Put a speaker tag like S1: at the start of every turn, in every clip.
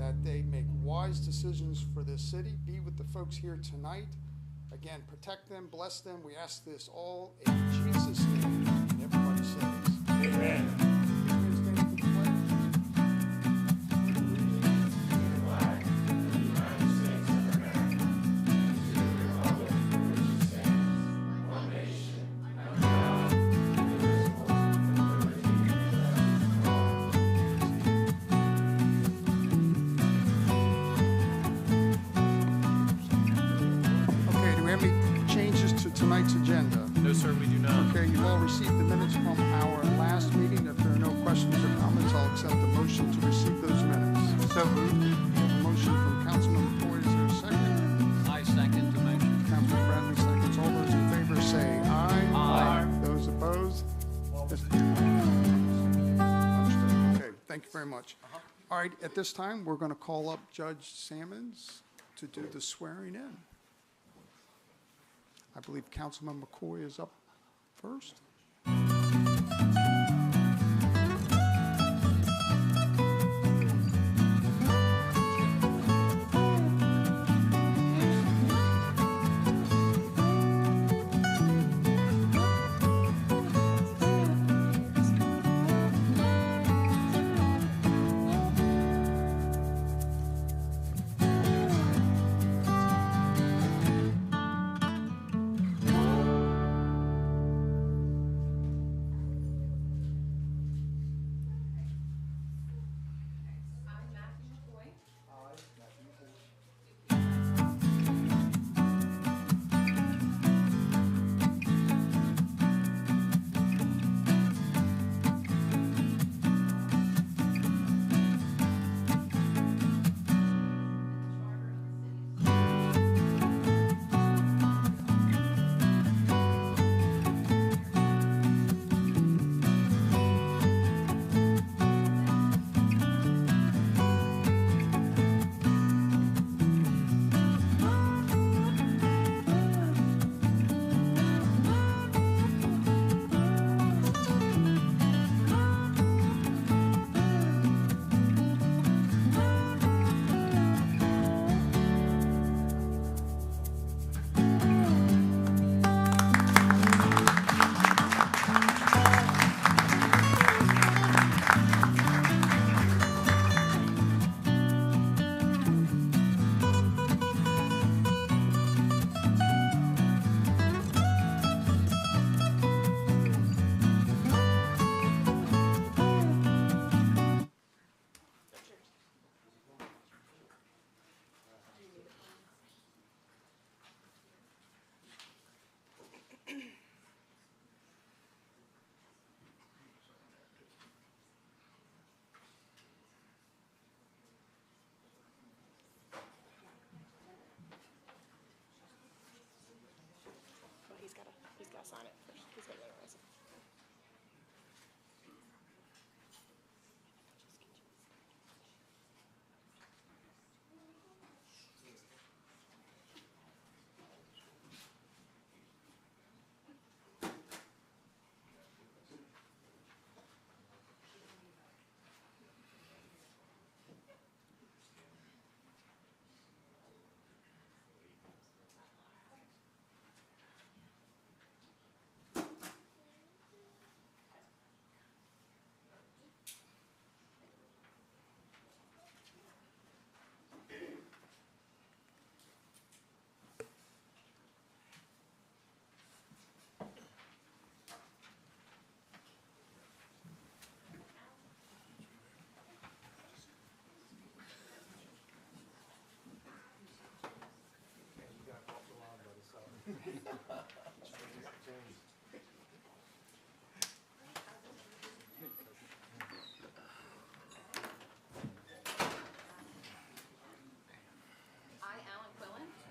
S1: that they make wise decisions for this city. Be with the folks here tonight. Again, protect them, bless them. We ask this all in Jesus' name. And everybody says, amen. Tonight's agenda.
S2: No, sir, we do not.
S1: Okay, you all received the minutes from our last meeting. If there are no questions or comments, I'll accept the motion to receive those minutes. So moved. We have a motion from Councilman McCoy. Is there a second? I second the motion. Councilman Bradley seconds. All those in favor say aye. Aye. Those opposed? Okay, thank you very much. All right, at this time, we're going to call up Judge Sammons to do the swearing in. I believe Councilman McCoy is up first.
S3: He's got to sign it first. He's got to notarize it.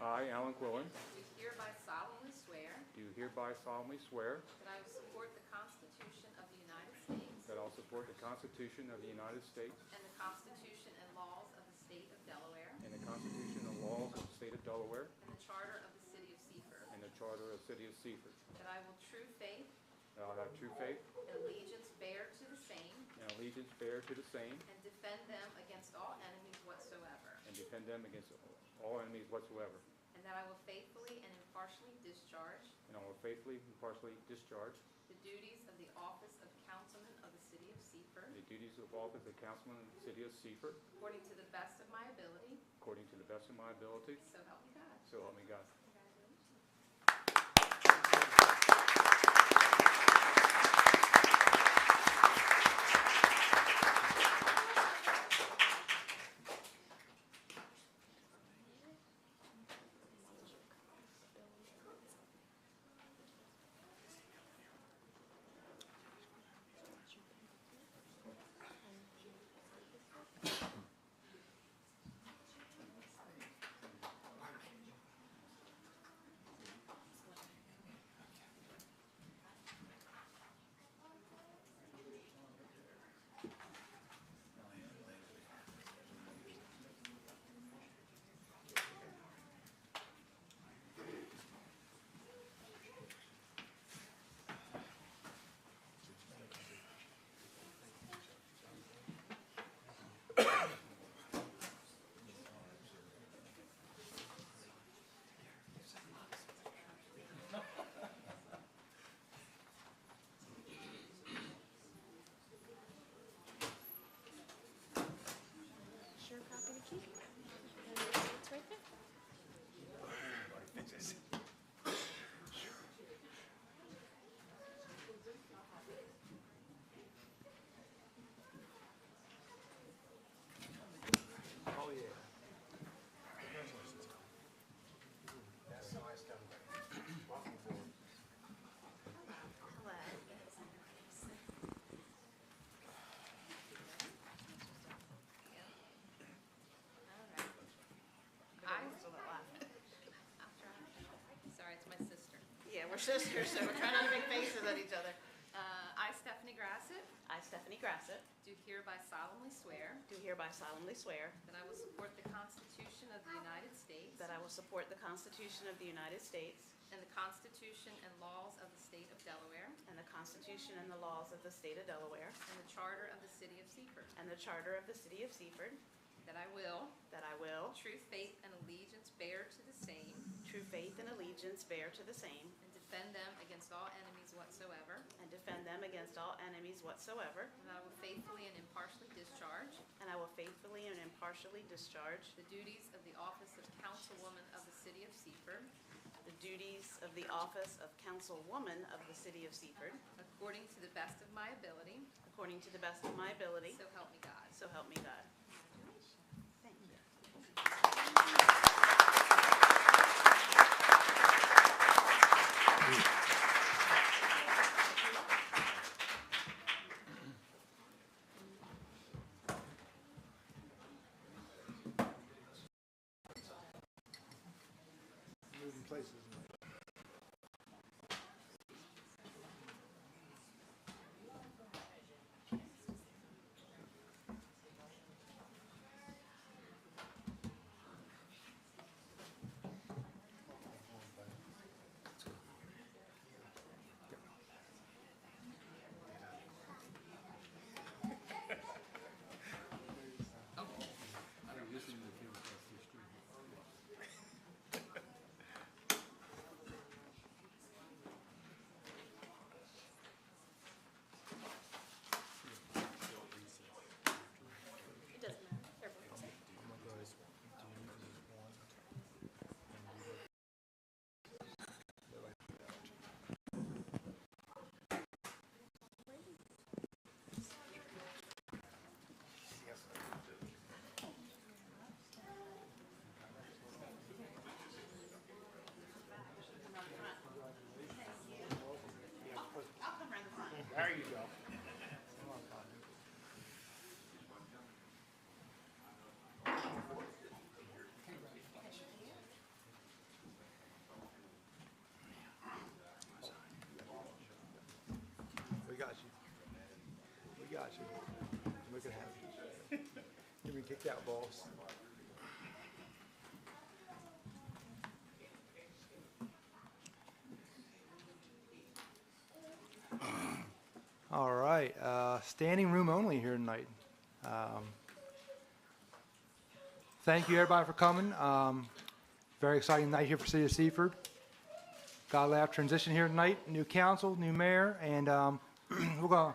S4: I, Alan Quillen,
S5: do hereby solemnly swear
S4: that I will support the Constitution of the United States
S5: that I will support the Constitution of the United States
S4: and the Constitution and laws of the State of Delaware
S5: and the Constitution and laws of the State of Delaware
S4: and the Charter of the City of Seaford,
S5: and the Charter of the City of Seaford,
S4: that I will true faith
S5: that I will have true faith
S4: and allegiance bear to the same
S5: and allegiance bear to the same
S4: and defend them against all enemies whatsoever,
S5: defend them against all enemies whatsoever.
S4: and that I will faithfully and impartially discharge
S5: And I will faithfully and impartially discharge
S4: the duties of the office of Councilman of the City of Seaford
S5: the duties of office of Councilman in the City of Seaford
S4: according to the best of my ability,
S5: according to the best of my ability.
S4: so help me God.
S5: So help me God.
S4: Congratulations.
S3: Sure copy to keep. It's right there.
S1: Oh, yeah.
S4: Sorry, it's my sister.
S2: Yeah, we're sisters, so we're trying not to make faces at each other.
S4: I, Stephanie Grassett,
S2: I, Stephanie Grassett,
S4: do hereby solemnly swear
S2: do hereby solemnly swear
S4: that I will support the Constitution of the United States
S2: that I will support the Constitution of the United States
S4: and the Constitution and laws of the State of Delaware
S2: and the Constitution and the laws of the State of Delaware
S4: and the Charter of the City of Seaford,
S2: and the Charter of the City of Seaford,
S4: that I will,
S2: that I will,
S4: truth, faith, and allegiance bear to the same
S2: true faith and allegiance bear to the same,
S4: and defend them against all enemies whatsoever,
S2: and defend them against all enemies whatsoever,
S4: and that I will faithfully and impartially discharge
S2: and I will faithfully and impartially discharge
S4: the duties of the office of Councilwoman of the City of Seaford
S2: the duties of the office of Councilwoman of the City of Seaford
S4: according to the best of my ability,
S2: according to the best of my ability,
S4: so help me God.
S2: so help me God. Thank you.
S1: Moving places.
S2: It doesn't matter. Everyone's safe. I'll come around the front.
S1: There you go. We got you. We got you. Look at him. Give me kicked out, boss. All right, standing room only here tonight.
S6: Thank you, everybody, for coming. Very exciting night here for City of Seaford. Got a lot of transition here tonight. New council, new mayor, and we're going to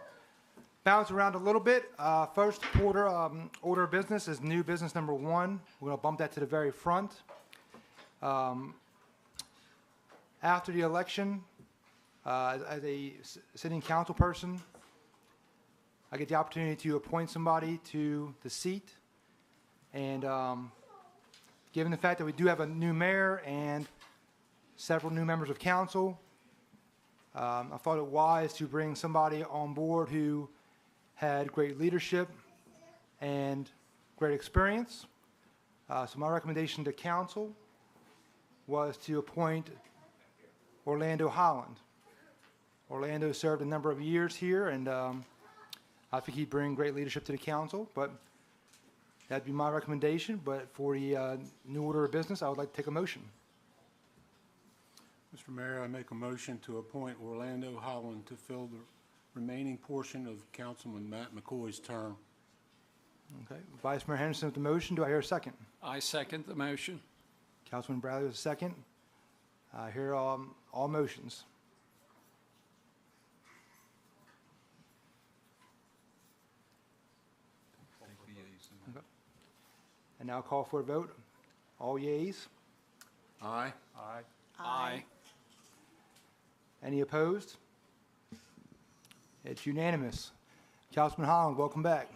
S6: bounce around a little bit. First order of business is new business number 1. We're going to bump that to the very front. After the election, as a sitting council person, I get the opportunity to appoint somebody to the seat. And given the fact that we do have a new mayor and several new members of council, I thought it wise to bring somebody on board who had great leadership and great experience. So my recommendation to council was to appoint Orlando Holland. Orlando served a number of years here, and I think he'd bring great leadership to the council, but that'd be my recommendation. But for the new order of business, I would like to take a motion.
S7: Mr. Mayor, I make a motion to appoint Orlando Holland to fill the remaining portion of Councilman Matt McCoy's term.
S6: Okay, Vice Mayor Henderson with the motion. Do I hear a second?
S8: I second the motion.
S6: Councilman Bradley with a second. I hear all motions. Okay. And now call for a vote. All yeas?
S7: Aye.
S5: Aye.
S8: Aye.
S6: Any opposed? It's unanimous. Councilman Holland, welcome back.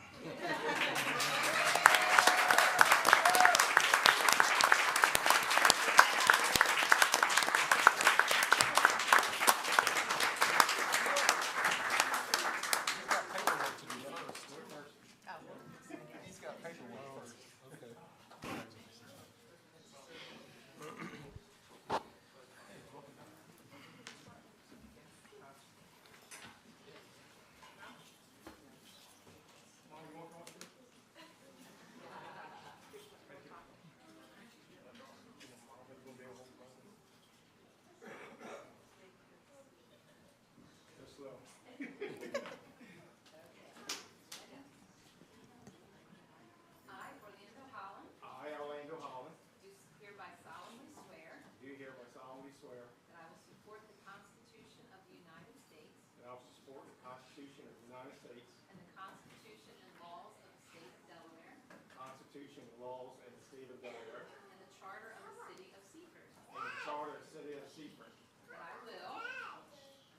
S4: I, Orlando Holland,
S5: I, Orlando Holland,
S4: do hereby solemnly swear
S5: do hereby solemnly swear
S4: that I will support the Constitution of the United States
S5: that I will support the Constitution of the United States,
S4: and the Constitution and laws of the State of Delaware,
S5: the Constitution and laws of the State of Delaware,
S4: and the Charter of the City of Seaford,
S5: and the Charter of the City of Seaford.
S4: that I will,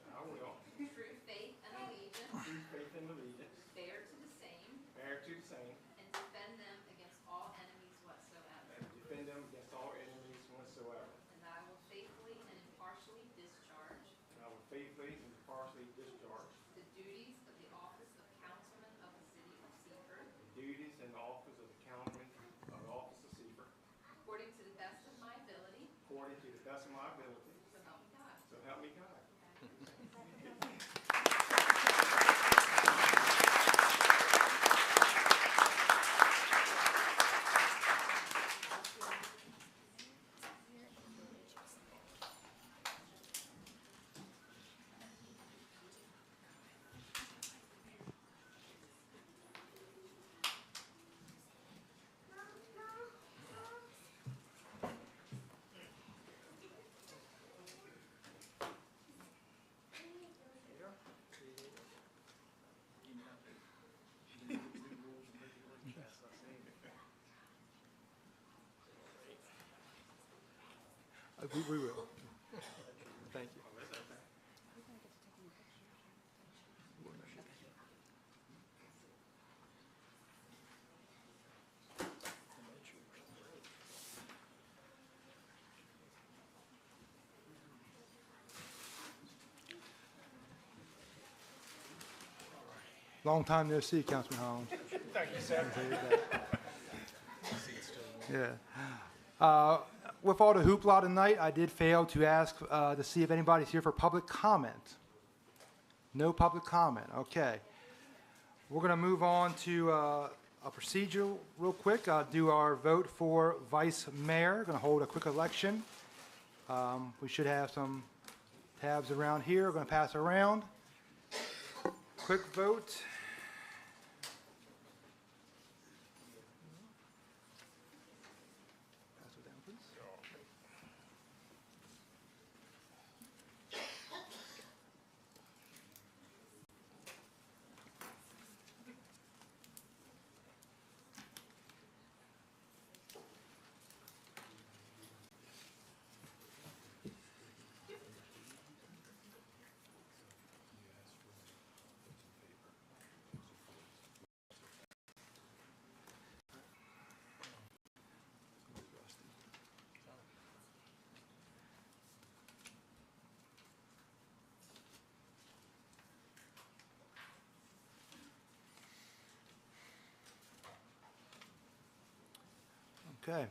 S5: And I will,
S4: true faith and allegiance,
S5: true faith and allegiance,
S4: bear to the same,
S5: bear to the same,
S4: and defend them against all enemies whatsoever,
S5: and defend them against all enemies whatsoever.
S4: and that I will faithfully and impartially discharge
S5: And I will faithfully and impartially discharge
S4: the duties of the office of Councilman of the City of Seaford,
S5: the duties in the office of the Councilman of the office of Seaford,
S4: according to the best of my ability,
S5: according to the best of my ability,
S4: so help me God.
S5: so help me God.
S6: We will. Thank you. Long time no see, Councilman Holland. Thank you, sir. Yeah. With all the hoopla tonight, I did fail to ask to see if anybody's here for public comment. No public comment. Okay. We're going to move on to a procedure real quick. Do our vote for vice mayor. Going to hold a quick election. We should have some tabs around here. We're going to pass around. Quick vote. Okay.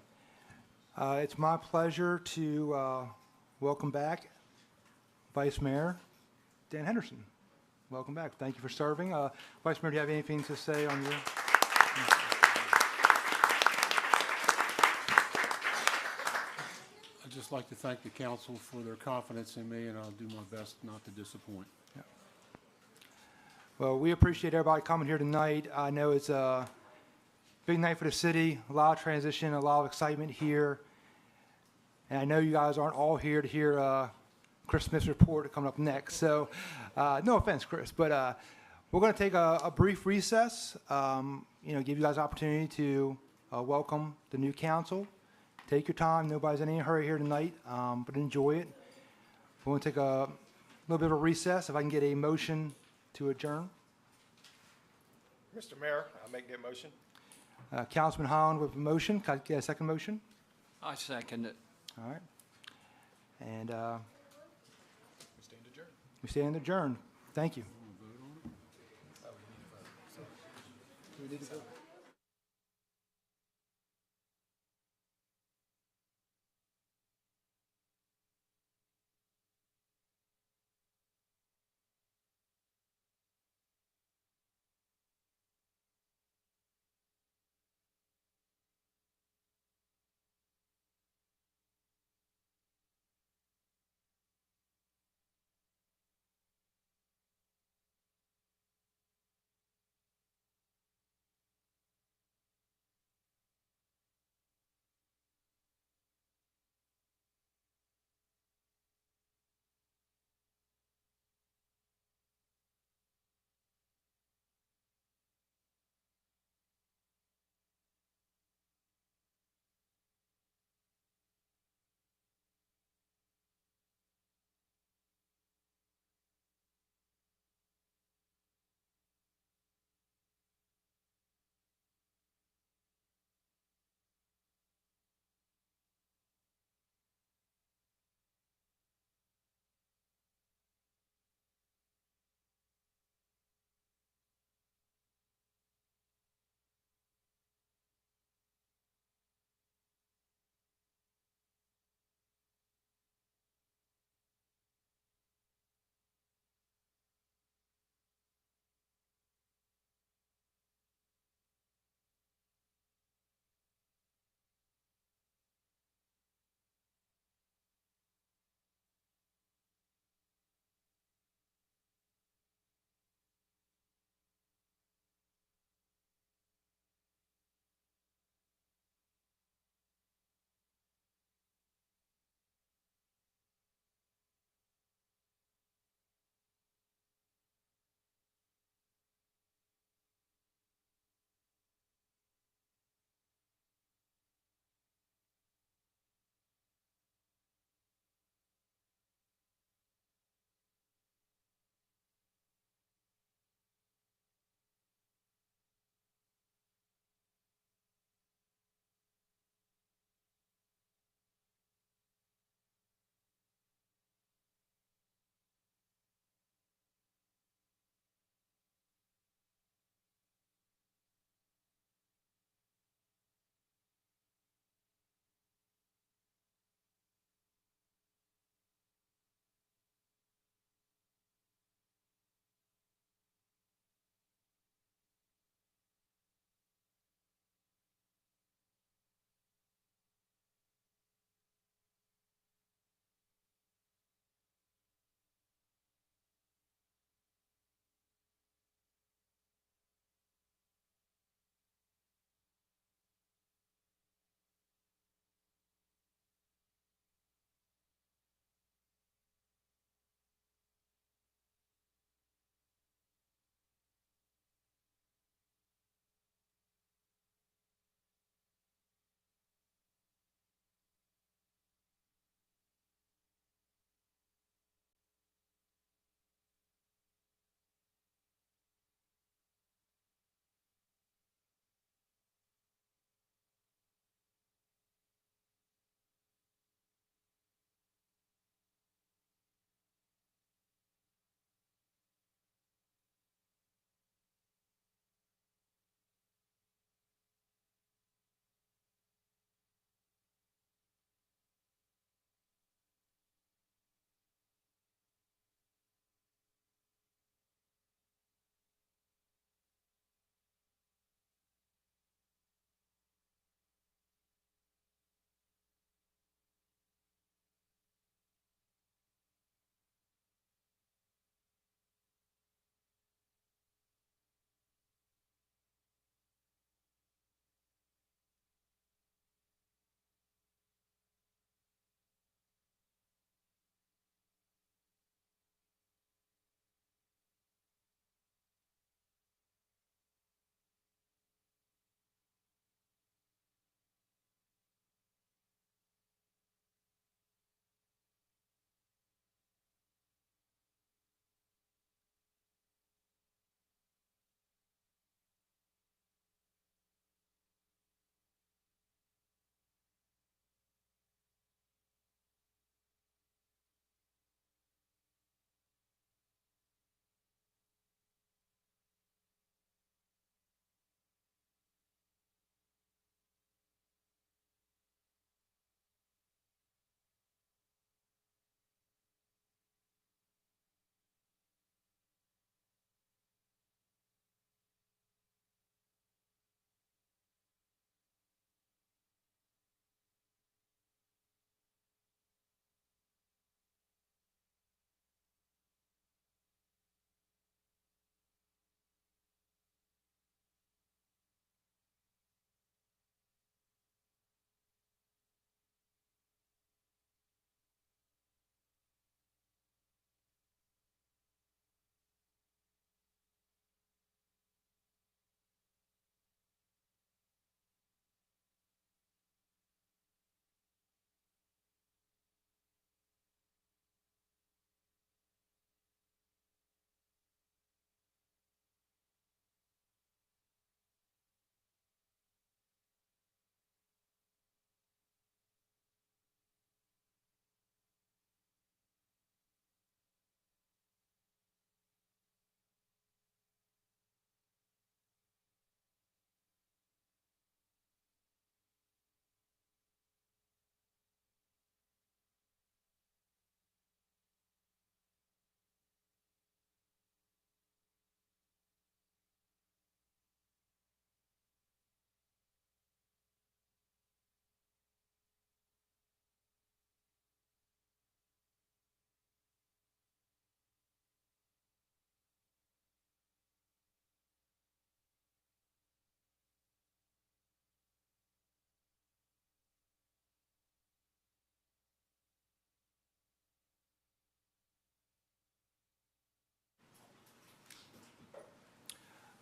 S6: It's my pleasure to welcome back Vice Mayor Dan Henderson. Welcome back. Thank you for serving. Vice Mayor, do you have anything to say on your?
S7: I'd just like to thank the council for their confidence in me, and I'll do my best not to disappoint.
S6: Well, we appreciate everybody coming here tonight. I know it's a big night for the city, a lot of transition, a lot of excitement here. And I know you guys aren't all here to hear Chris Smith's report coming up next. So no offense, Chris, but we're going to take a brief recess, give you guys an opportunity to welcome the new council. Take your time. Nobody's in any hurry here tonight, but enjoy it. We're going to take a little bit of a recess. If I can get a motion to adjourn.
S9: Mr. Mayor, I make that motion.
S6: Councilman Holland with a motion. Can I get a second motion?
S8: I second it.
S6: All right. And
S9: We stand adjourned.
S6: we stand adjourned. Thank you.
S9: We need to vote.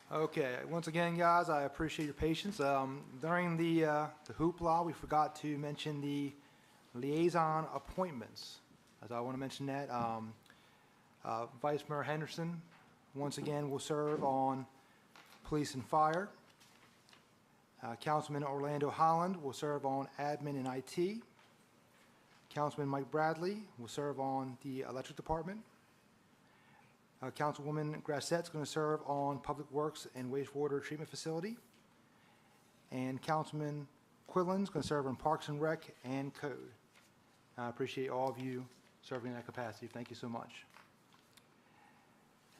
S6: Okay, once again, guys, I appreciate your patience. During the hoopla, we forgot to mention the liaison appointments. As I want to mention that, Vice Mayor Henderson, once again, will serve on Police and Fire. Councilman Orlando Holland will serve on Admin and IT. Councilman Mike Bradley will serve on the Electric Department. Councilwoman Grassette's going to serve on Public Works and Wastewater Treatment Facility. And Councilman Quillen's going to serve on Parks and Rec and Code. I appreciate all of you serving in that capacity. Thank you so much.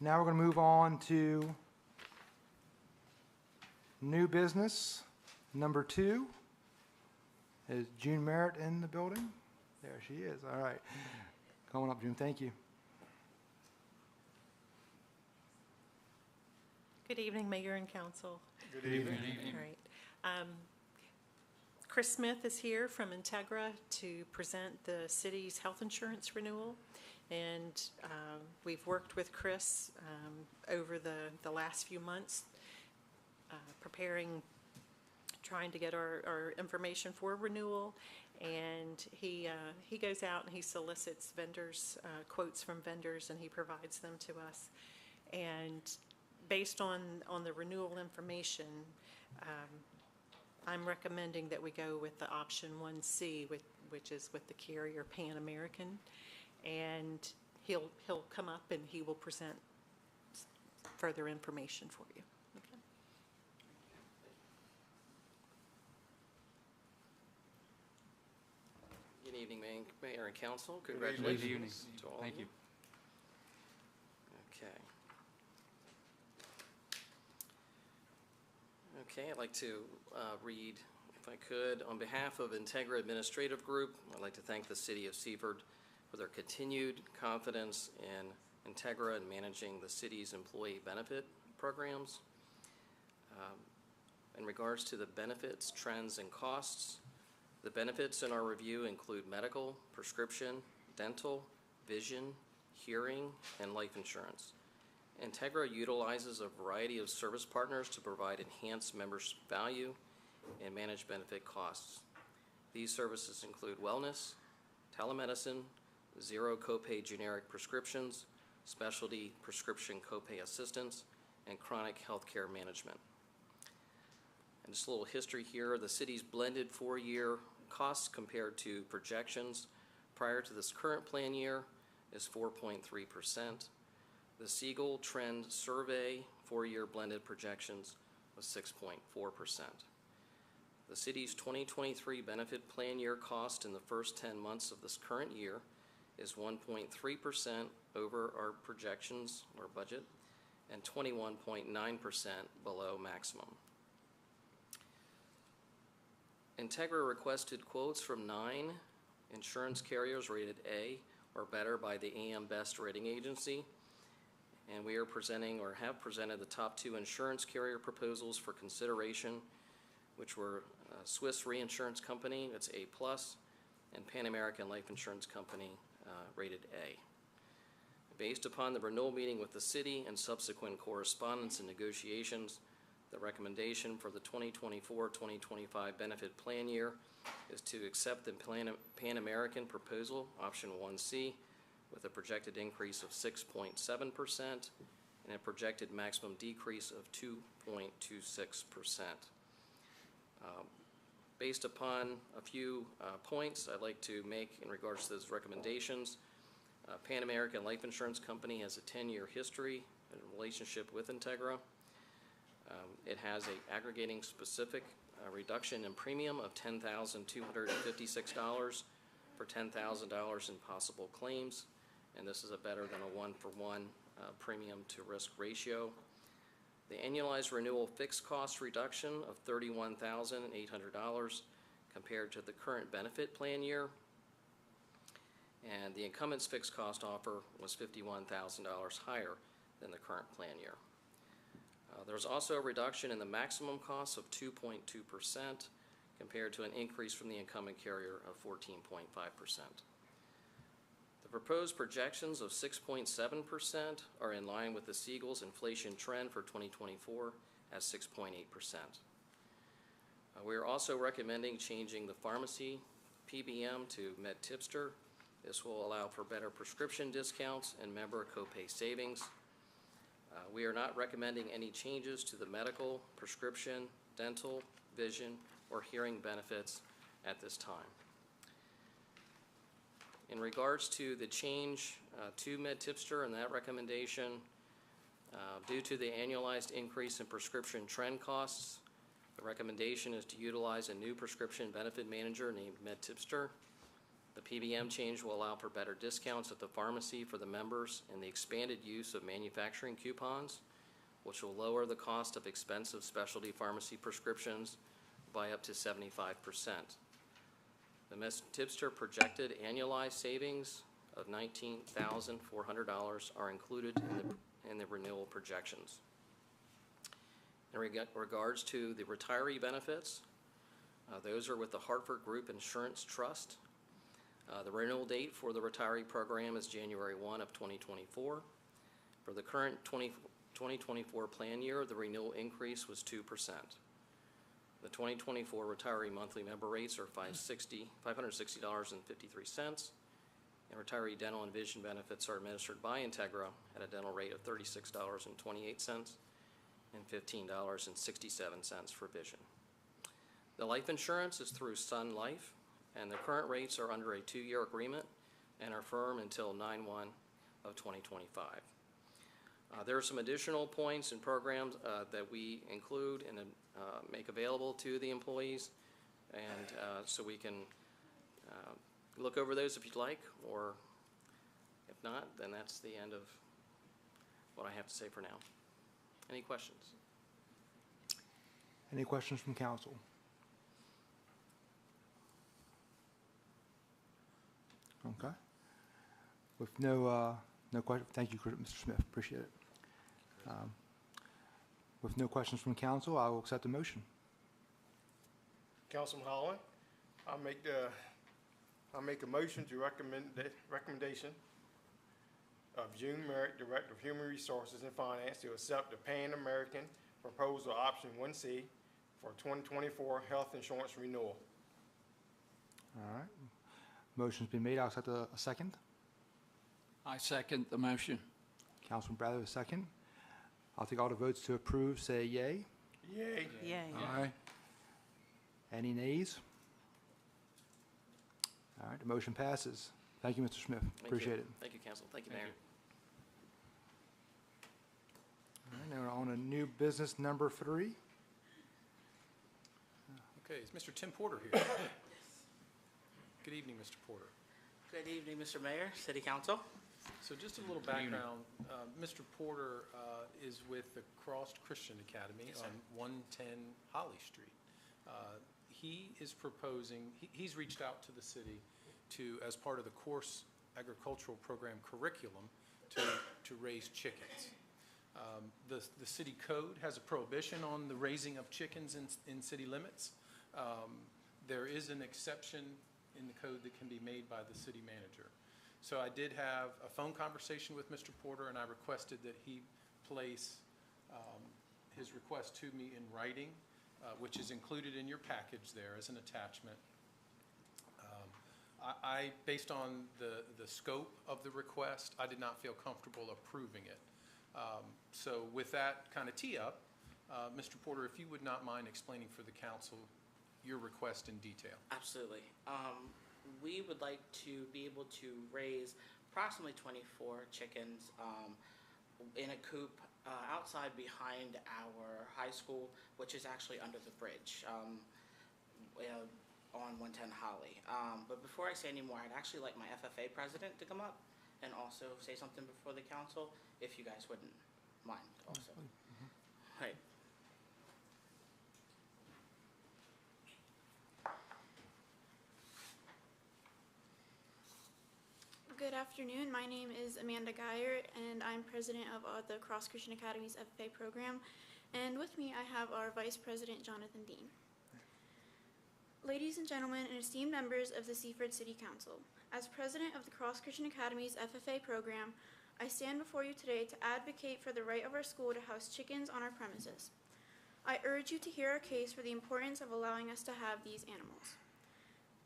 S6: Now we're going to move on to new business. Number 2. Is June Merritt in the building? There she is. All right. Come on up, June. Thank you.
S10: Good evening, Mayor and Council.
S9: Good evening.
S10: All right. Chris Smith is here from Integra to present the city's health insurance renewal. And we've worked with Chris over the last few months, trying to get our information for renewal. And he goes out and he solicits vendors, quotes from vendors, and he provides them to us. And based on the renewal information, I'm recommending that we go with the option 1C, which is with the carrier Pan American. And he'll come up and he will present further information for you. Okay.
S11: Good evening, Mayor and Council. Congratulations to all of you. Okay, I'd like to read, if I could, on behalf of Integra Administrative Group, I'd like to thank the City of Seaford for their continued confidence in Integra in managing the city's employee benefit programs. In regards to the benefits, trends, and costs, the benefits in our review include medical, prescription, dental, vision, hearing, and life insurance. Integra utilizes a variety of service partners to provide enhanced members' value and manage benefit costs. These services include wellness, telemedicine, zero copay generic prescriptions, specialty prescription copay assistance, and chronic health care management. And just a little history here, the city's blended 4-year costs compared to projections prior to this current plan year is 4.3%. The Siegel Trend Survey 4-year blended projections was 6.4%. The city's 2023 benefit plan year cost in the first 10 months of this current year is 1.3% over our projections or budget and 21.9% below maximum. Integra requested quotes from 9 insurance carriers rated A or better by the AM Best rating agency. And we are presenting or have presented the top 2 insurance carrier proposals for consideration, which were Swiss Reinsurance Company, that's A+, and Pan American Life Insurance Company, rated A. Based upon the renewal meeting with the city and subsequent correspondence and negotiations, the recommendation for the 2024-2025 benefit plan year is to accept the Pan American proposal, option 1C, with a projected increase of 6.7% and a projected maximum decrease of 2.26%. Based upon a few points I'd like to make in regards to those recommendations, Pan American Life Insurance Company has a 10-year history and relationship with Integra. It has an aggregating specific reduction in premium of $10,256 for $10,000 in possible claims, and this is a better than a 1-for-1 premium to risk ratio. The annualized renewal fixed cost reduction of $31,800 compared to the current benefit plan year, and the incumbent's fixed cost offer was $51,000 higher than the current plan year. There's also a reduction in the maximum cost of 2.2% compared to an increase from the incumbent carrier of 14.5%. The proposed projections of 6.7% are in line with the Siegel's inflation trend for 2024 at 6.8%. We are also recommending changing the pharmacy PBM to MedTipster. This will allow for better prescription discounts and member copay savings. We are not recommending any changes to the medical, prescription, dental, vision, or hearing benefits at this time. In regards to the change to MedTipster and that recommendation, due to the annualized increase in prescription trend costs, the recommendation is to utilize a new prescription benefit manager named MedTipster. The PBM change will allow for better discounts at the pharmacy for the members and the expanded use of manufacturing coupons, which will lower the cost of expensive specialty pharmacy prescriptions by up to 75%. The MedTipster projected annualized savings of $19,400 are included in the renewal projections. In regards to the retiree benefits, those are with the Hartford Group Insurance Trust. The renewal date for the retiree program is January 1 of 2024. For the current 2024 plan year, the renewal increase was 2%. The 2024 retiree monthly member rates are $560.53, and retiree dental and vision benefits are administered by Integra at a dental rate of $36.28 and $15.67 for vision. The life insurance is through Sun Life, and the current rates are under a 2-year agreement and are firm until 9/1 of 2025. There are some additional points and programs that we include and make available to the employees, and so we can look over those if you'd like, or if not, then that's the end of what I have to say for now. Any questions?
S6: Any questions from council? Okay. With no question, thank you, Mr. Smith. Appreciate it. With no questions from council, I will accept the motion.
S5: Councilman Holland, I'll make a motion to recommendation of June Merritt, Director of Human Resources and Finance, to accept the Pan American proposal option 1C for 2024 health insurance renewal.
S6: All right. Motion's been made. I'll accept a second.
S8: I second the motion.
S6: Councilman Bradley, a second. I'll take all the votes to approve. Say yay.
S5: Yay.
S2: Yay.
S7: Aye.
S6: Any nays? All right, the motion passes. Thank you, Mr. Smith. Appreciate it.
S11: Thank you, Council. Thank you, Mayor.
S6: All right, now we're on to new business number 3.
S9: Okay, is Mr. Tim Porter here? Good evening, Mr. Porter.
S12: Good evening, Mr. Mayor, City Council.
S9: So just a little background. Mr. Porter is with the Cross Christian Academy on 110 Holly Street. He is proposing, he's reached out to the city to, as part of the course agricultural program curriculum, to raise chickens. The city code has a prohibition on the raising of chickens in city limits. There is an exception in the code that can be made by the city manager. So I did have a phone conversation with Mr. Porter, and I requested that he place his request to me in writing, which is included in your package there as an attachment. Based on the scope of the request, I did not feel comfortable approving it. So with that kind of tee up, Mr. Porter, if you would not mind explaining for the council your request in detail.
S12: Absolutely. We would like to be able to raise approximately 24 chickens in a coop outside behind our high school, which is actually under the bridge on 110 Holly. But before I say any more, I'd actually like my FFA president to come up and also say something before the council, if you guys wouldn't mind also. Right.
S3: Good afternoon. My name is Amanda Geyer, and I'm president of the Cross Christian Academy's FFA program. And with me, I have our vice president, Jonathan Dean. Ladies and gentlemen and esteemed members of the Seaford City Council, as president of the Cross Christian Academy's FFA program, I stand before you today to advocate for the right of our school to house chickens on our premises. I urge you to hear our case for the importance of allowing us to have these animals.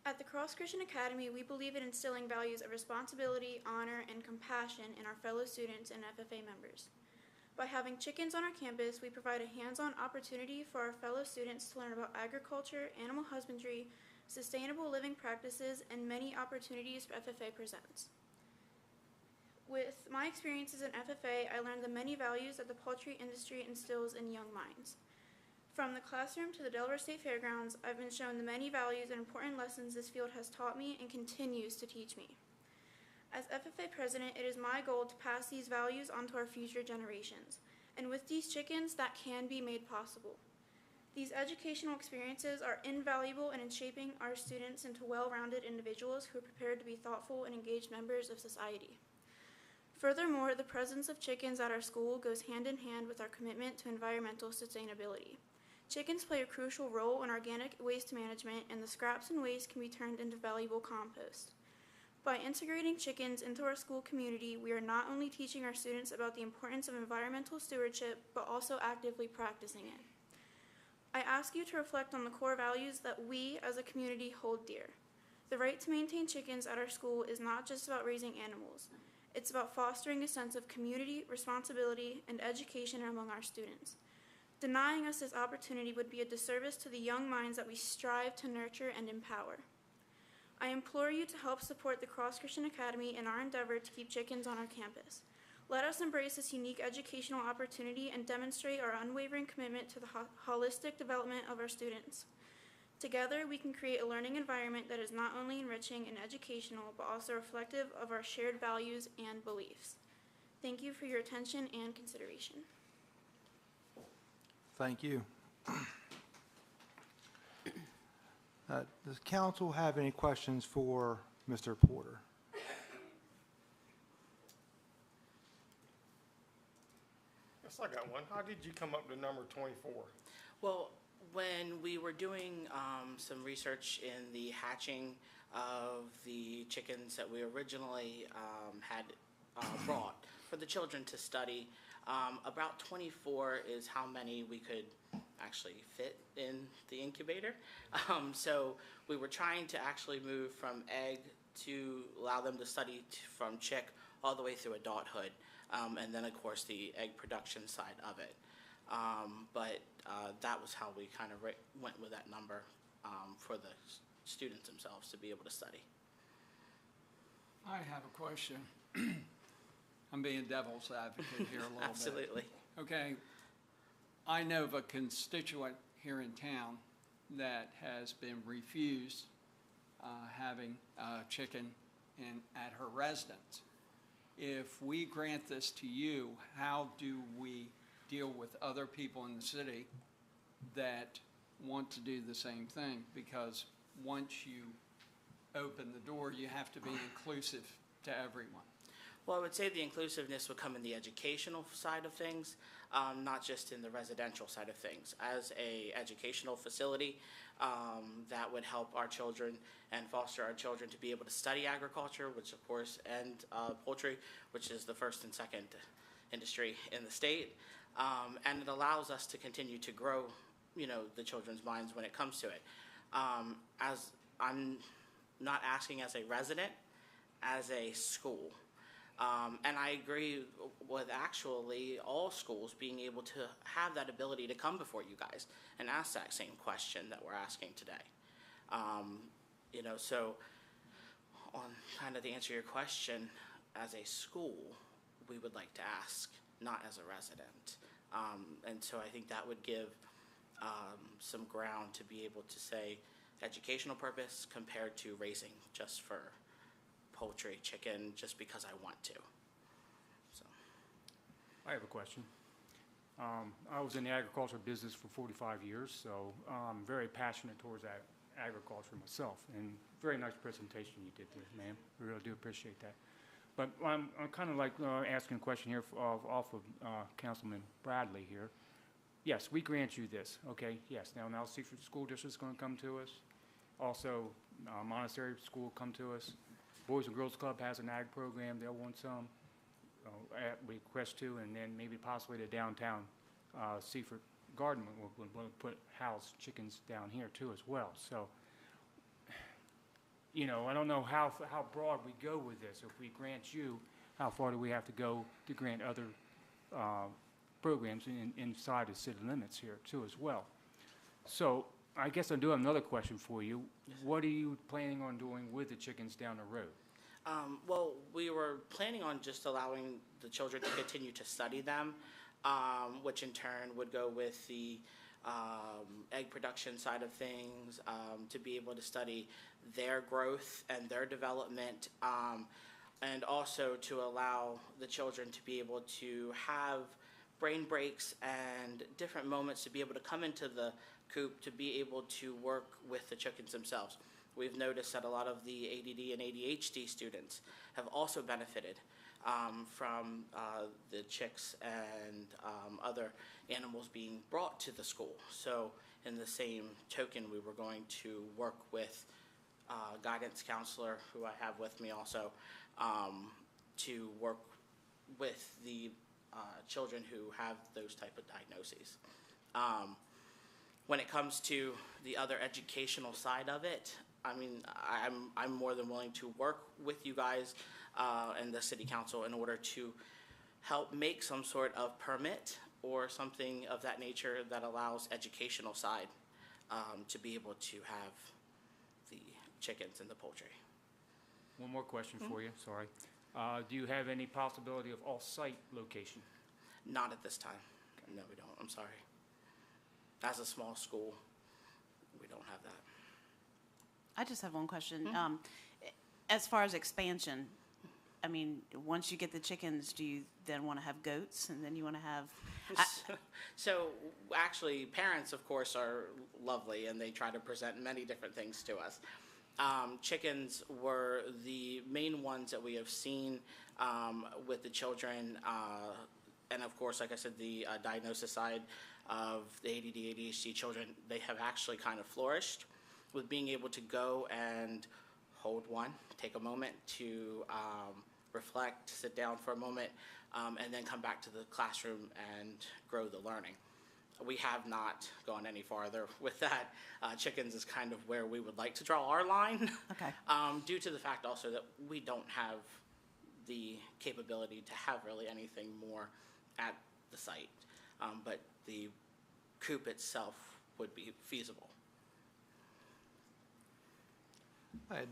S3: At the Cross Christian Academy, we believe in instilling values of responsibility, honor, and compassion in our fellow students and FFA members. By having chickens on our campus, we provide a hands-on opportunity for our fellow students to learn about agriculture, animal husbandry, sustainable living practices, and many opportunities FFA presents. With my experiences in FFA, I learned the many values that the poultry industry instills in young minds. From the classroom to the Delaware State Fairgrounds, I've been shown the many values and important lessons this field has taught me and continues to teach me. As FFA president, it is my goal to pass these values on to our future generations, and with these chickens, that can be made possible. These educational experiences are invaluable in shaping our students into well-rounded individuals who are prepared to be thoughtful and engaged members of society. Furthermore, the presence of chickens at our school goes hand in hand with our commitment to environmental sustainability. Chickens play a crucial role in organic waste management, and the scraps and waste can be turned into valuable compost. By integrating chickens into our school community, we are not only teaching our students about the importance of environmental stewardship, but also actively practicing it. I ask you to reflect on the core values that we as a community hold dear. The right to maintain chickens at our school is not just about raising animals. It's about fostering a sense of community, responsibility, and education among our students. Denying us this opportunity would be a disservice to the young minds that we strive to nurture and empower. I implore you to help support the Cross Christian Academy in our endeavor to keep chickens on our campus. Let us embrace this unique educational opportunity and demonstrate our unwavering commitment to the holistic development of our students. Together, we can create a learning environment that is not only enriching and educational, but also reflective of our shared values and beliefs. Thank you for your attention and consideration.
S6: Thank you. Does council have any questions for Mr. Porter?
S5: Yes, I got one. How did you come up with the number 24?
S12: Well, when we were doing some research in the hatching of the chickens that we originally had brought for the children to study, about 24 is how many we could actually fit in the incubator. So we were trying to actually move from egg to allow them to study from chick all the way through adulthood, and then of course the egg production side of it. But that was how we kind of went with that number for the students themselves to be able to study.
S8: I have a question. I'm being devil's advocate here a little
S12: Absolutely.
S8: bit. Okay. I know of a constituent here in town that has been refused having a chicken at her residence. If we grant this to you, how do we deal with other people in the city that want to do the same thing? Because once you open the door, you have to be inclusive to everyone.
S12: Well, I would say the inclusiveness would come in the educational side of things, not just in the residential side of things. As a educational facility, that would help our children and foster our children to be able to study agriculture, which of course, and poultry, which is the first and second industry in the state. And it allows us to continue to grow, the children's minds when it comes to it. As I'm not asking as a resident, as a school. And I agree with actually all schools being able to have that ability to come before you guys and ask that same question that we're asking today. So on kind of to answer your question, as a school, we would like to ask, not as a resident. And so I think that would give some ground to be able to say educational purpose compared to raising just for poultry, chicken, just because I want to. So,
S13: I have a question. I was in the agriculture business for 45 years, so I'm very passionate towards agriculture myself. And very nice presentation you did there, ma'am. I really do appreciate that. But I'm kind of like asking a question here off of Councilman Bradley here. Yes, we grant you this, okay? Yes. Now Seaford School District is going to come to us. Also, Montessori School come to us. Boys and Girls Club has an ag program. They'll want some. Request to, and then maybe possibly the downtown Seaford Garden will put house chickens down here too as well. So, you know, I don't know how broad we go with this. If we grant you, how far do we have to go to grant other programs inside the city limits here too as well? So I guess I do have another question for you. What are you planning on doing with the chickens down the road?
S12: Well, we were planning on just allowing the children to continue to study them, which in turn would go with the egg production side of things, to be able to study their growth and their development, and also to allow the children to be able to have brain breaks and different moments to be able to come into the coop to be able to work with the chickens themselves. We've noticed that a lot of the ADD and ADHD students have also benefited from the chicks and other animals being brought to the school. So in the same token, we were going to work with a guidance counselor, who I have with me also, to work with the children who have those type of diagnoses. When it comes to the other educational side of it, I mean, I'm more than willing to work with you guys and the city council in order to help make some sort of permit or something of that nature that allows educational side to be able to have the chickens and the poultry.
S13: One more question for you, sorry. Do you have any possibility of off-site location?
S12: Not at this time. No, we don't. I'm sorry. As a small school, we don't have that.
S2: I just have one question. As far as expansion, I mean, once you get the chickens, do you then want to have goats, and then you want to have?
S12: So actually, parents, of course, are lovely, and they try to present many different things to us. Chickens were the main ones that we have seen with the children, and of course, like I said, the diagnosis side of the ADD, ADHD children, they have actually kind of flourished with being able to go and hold one, take a moment to reflect, sit down for a moment, and then come back to the classroom and grow the learning. We have not gone any farther with that. Chickens is kind of where we would like to draw our line.
S2: Okay.
S12: Due to the fact also that we don't have the capability to have really anything more at the site. But the coop itself would be feasible.
S6: Vice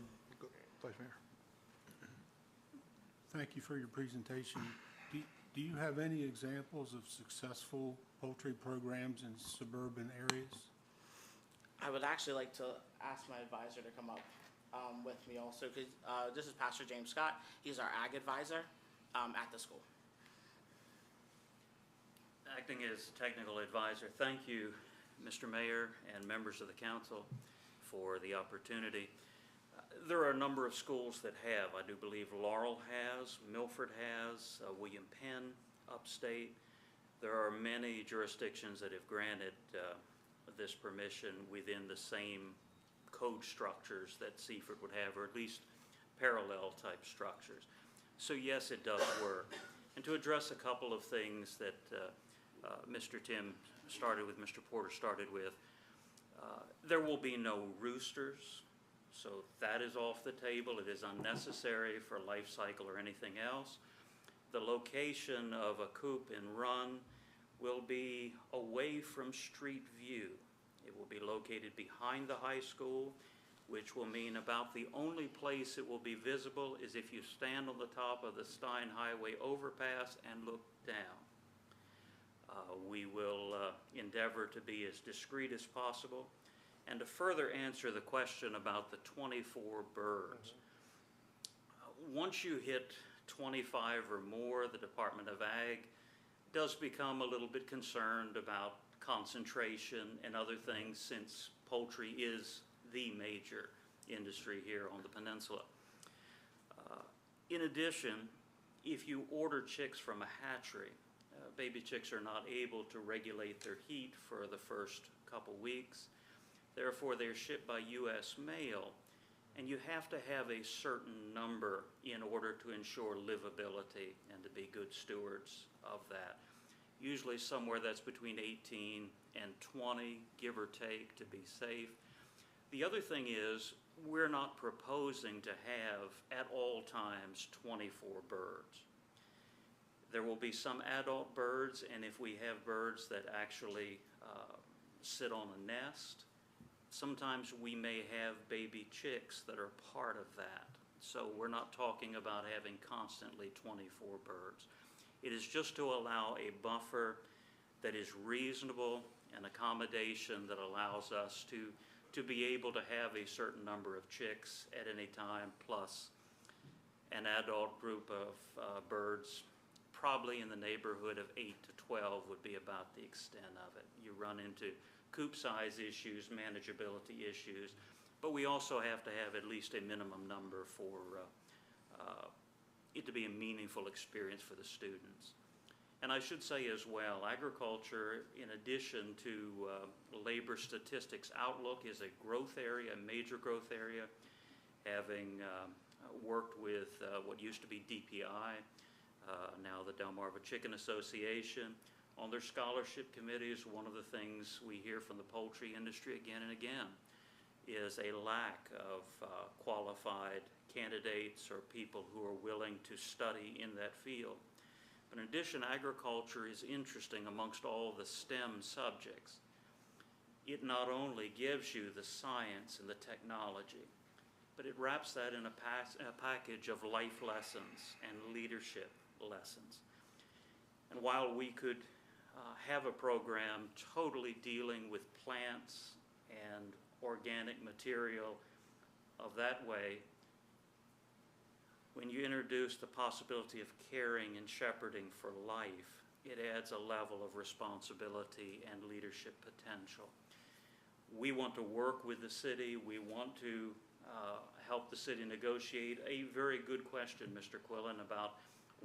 S6: Mayor.
S7: Thank you for your presentation. Do you have any examples of successful poultry programs in suburban areas?
S12: I would actually like to ask my advisor to come up with me also, because this is Pastor James Scott. He's our ag advisor at the school.
S14: Acting as technical advisor, thank you, Mr. Mayor and members of the council, for the opportunity. There are a number of schools that have. I do believe Laurel has, Milford has, William Penn, upstate. There are many jurisdictions that have granted this permission within the same code structures that Seaford would have, or at least parallel type structures. So yes, it does work. And to address a couple of things that Mr. Tim started with, Mr. Porter started with, there will be no roosters. So that is off the table. It is unnecessary for life cycle or anything else. The location of a coop and run will be away from street view. It will be located behind the high school, which will mean about the only place it will be visible is if you stand on the top of the Stein Highway overpass and look down. We will endeavor to be as discreet as possible. And to further answer the question about the 24 birds, once you hit 25 or more, the Department of Ag does become a little bit concerned about concentration and other things, since poultry is the major industry here on the peninsula. In addition, if you order chicks from a hatchery, baby chicks are not able to regulate their heat for the first couple weeks. Therefore, they're shipped by U.S. mail, and you have to have a certain number in order to ensure livability and to be good stewards of that. Usually somewhere that's between 18 and 20, give or take, to be safe. The other thing is, we're not proposing to have, at all times, 24 birds. There will be some adult birds, and if we have birds that actually sit on a nest, sometimes we may have baby chicks that are part of that. So we're not talking about having constantly 24 birds. It is just to allow a buffer that is reasonable, an accommodation that allows us to be able to have a certain number of chicks at any time, plus an adult group of birds, probably in the neighborhood of 8 to 12 would be about the extent of it. You run into coop size issues, manageability issues, but we also have to have at least a minimum number for it to be a meaningful experience for the students. And I should say as well, agriculture, in addition to labor statistics outlook, is a growth area, a major growth area. Having worked with what used to be DPI, now the Delmarva Chicken Association, on their scholarship committees, one of the things we hear from the poultry industry again and again is a lack of qualified candidates or people who are willing to study in that field. But in addition, agriculture is interesting amongst all the STEM subjects. It not only gives you the science and the technology, but it wraps that in a package of life lessons and leadership lessons. And while we could have a program totally dealing with plants and organic material of that way, when you introduce the possibility of caring and shepherding for life, it adds a level of responsibility and leadership potential. We want to work with the city. We want to help the city negotiate. A very good question, Mr. Quillen, about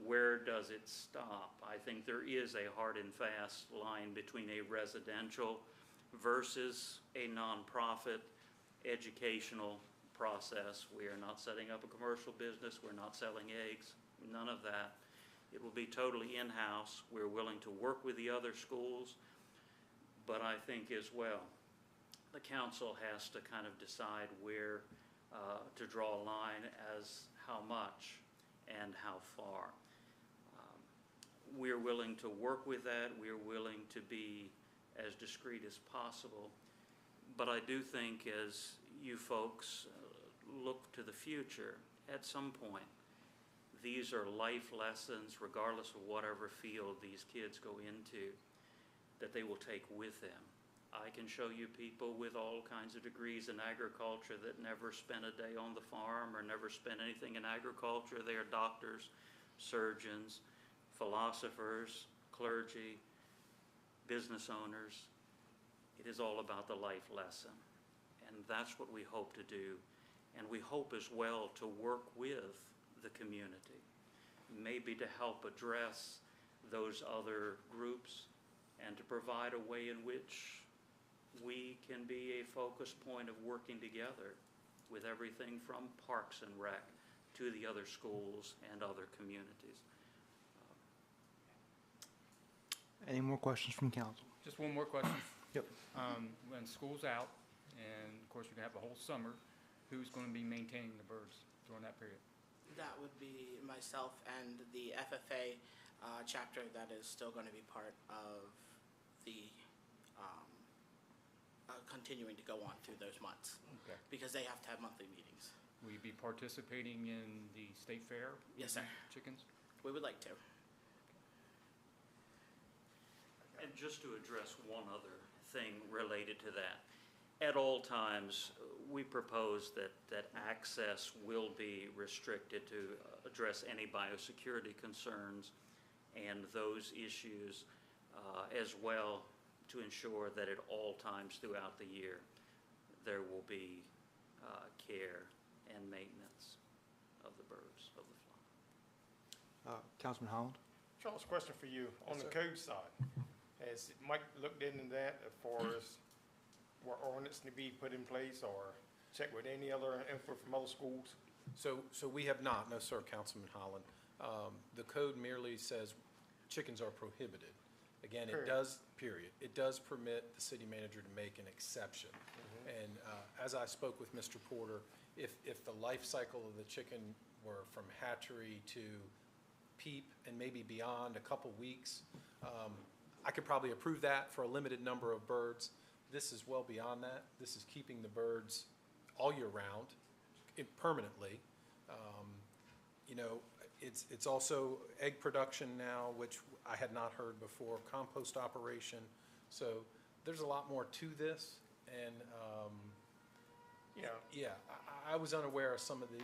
S14: where does it stop? I think there is a hard and fast line between a residential versus a nonprofit educational process. We are not setting up a commercial business. We're not selling eggs. None of that. It will be totally in-house. We're willing to work with the other schools, but I think as well, the council has to kind of decide where to draw a line as how much and how far. We're willing to work with that. We're willing to be as discreet as possible. But I do think as you folks look to the future, at some point, these are life lessons, regardless of whatever field these kids go into, that they will take with them. I can show you people with all kinds of degrees in agriculture that never spent a day on the farm or never spent anything in agriculture. They are doctors, surgeons, philosophers, clergy, business owners. It is all about the life lesson. And that's what we hope to do. And we hope as well to work with the community, maybe to help address those other groups and to provide a way in which we can be a focus point of working together with everything from Parks and Rec to the other schools and other communities.
S6: Any more questions from council?
S13: Just one more question.
S6: Yep.
S13: When school's out, and of course you're gonna have a whole summer, who's gonna be maintaining the birds during that period?
S12: That would be myself and the FFA chapter that is still going to be part of the continuing to go on through those months.
S13: Okay.
S12: Because they have to have monthly meetings.
S13: Will you be participating in the state fair?
S12: Yes, sir.
S13: Chickens?
S12: We would like to.
S14: And just to address one other thing related to that, at all times, we propose that access will be restricted to address any biosecurity concerns and those issues, as well to ensure that at all times throughout the year, there will be care and maintenance of the birds, of the flock.
S6: Councilman Holland?
S5: Charles, question for you. On the code side, has Mike looked into that as far as ordinance to be put in place or check with any other info from other schools?
S9: So we have not, no, sir, Councilman Holland. The code merely says chickens are prohibited. Again, it does, period. It does permit the city manager to make an exception. And as I spoke with Mr. Porter, if the life cycle of the chicken were from hatchery to peep and maybe beyond a couple weeks, I could probably approve that for a limited number of birds. This is well beyond that. This is keeping the birds all year round, permanently. You know, it's also egg production now, which I had not heard before, compost operation. So there's a lot more to this, and yeah, I was unaware of some of the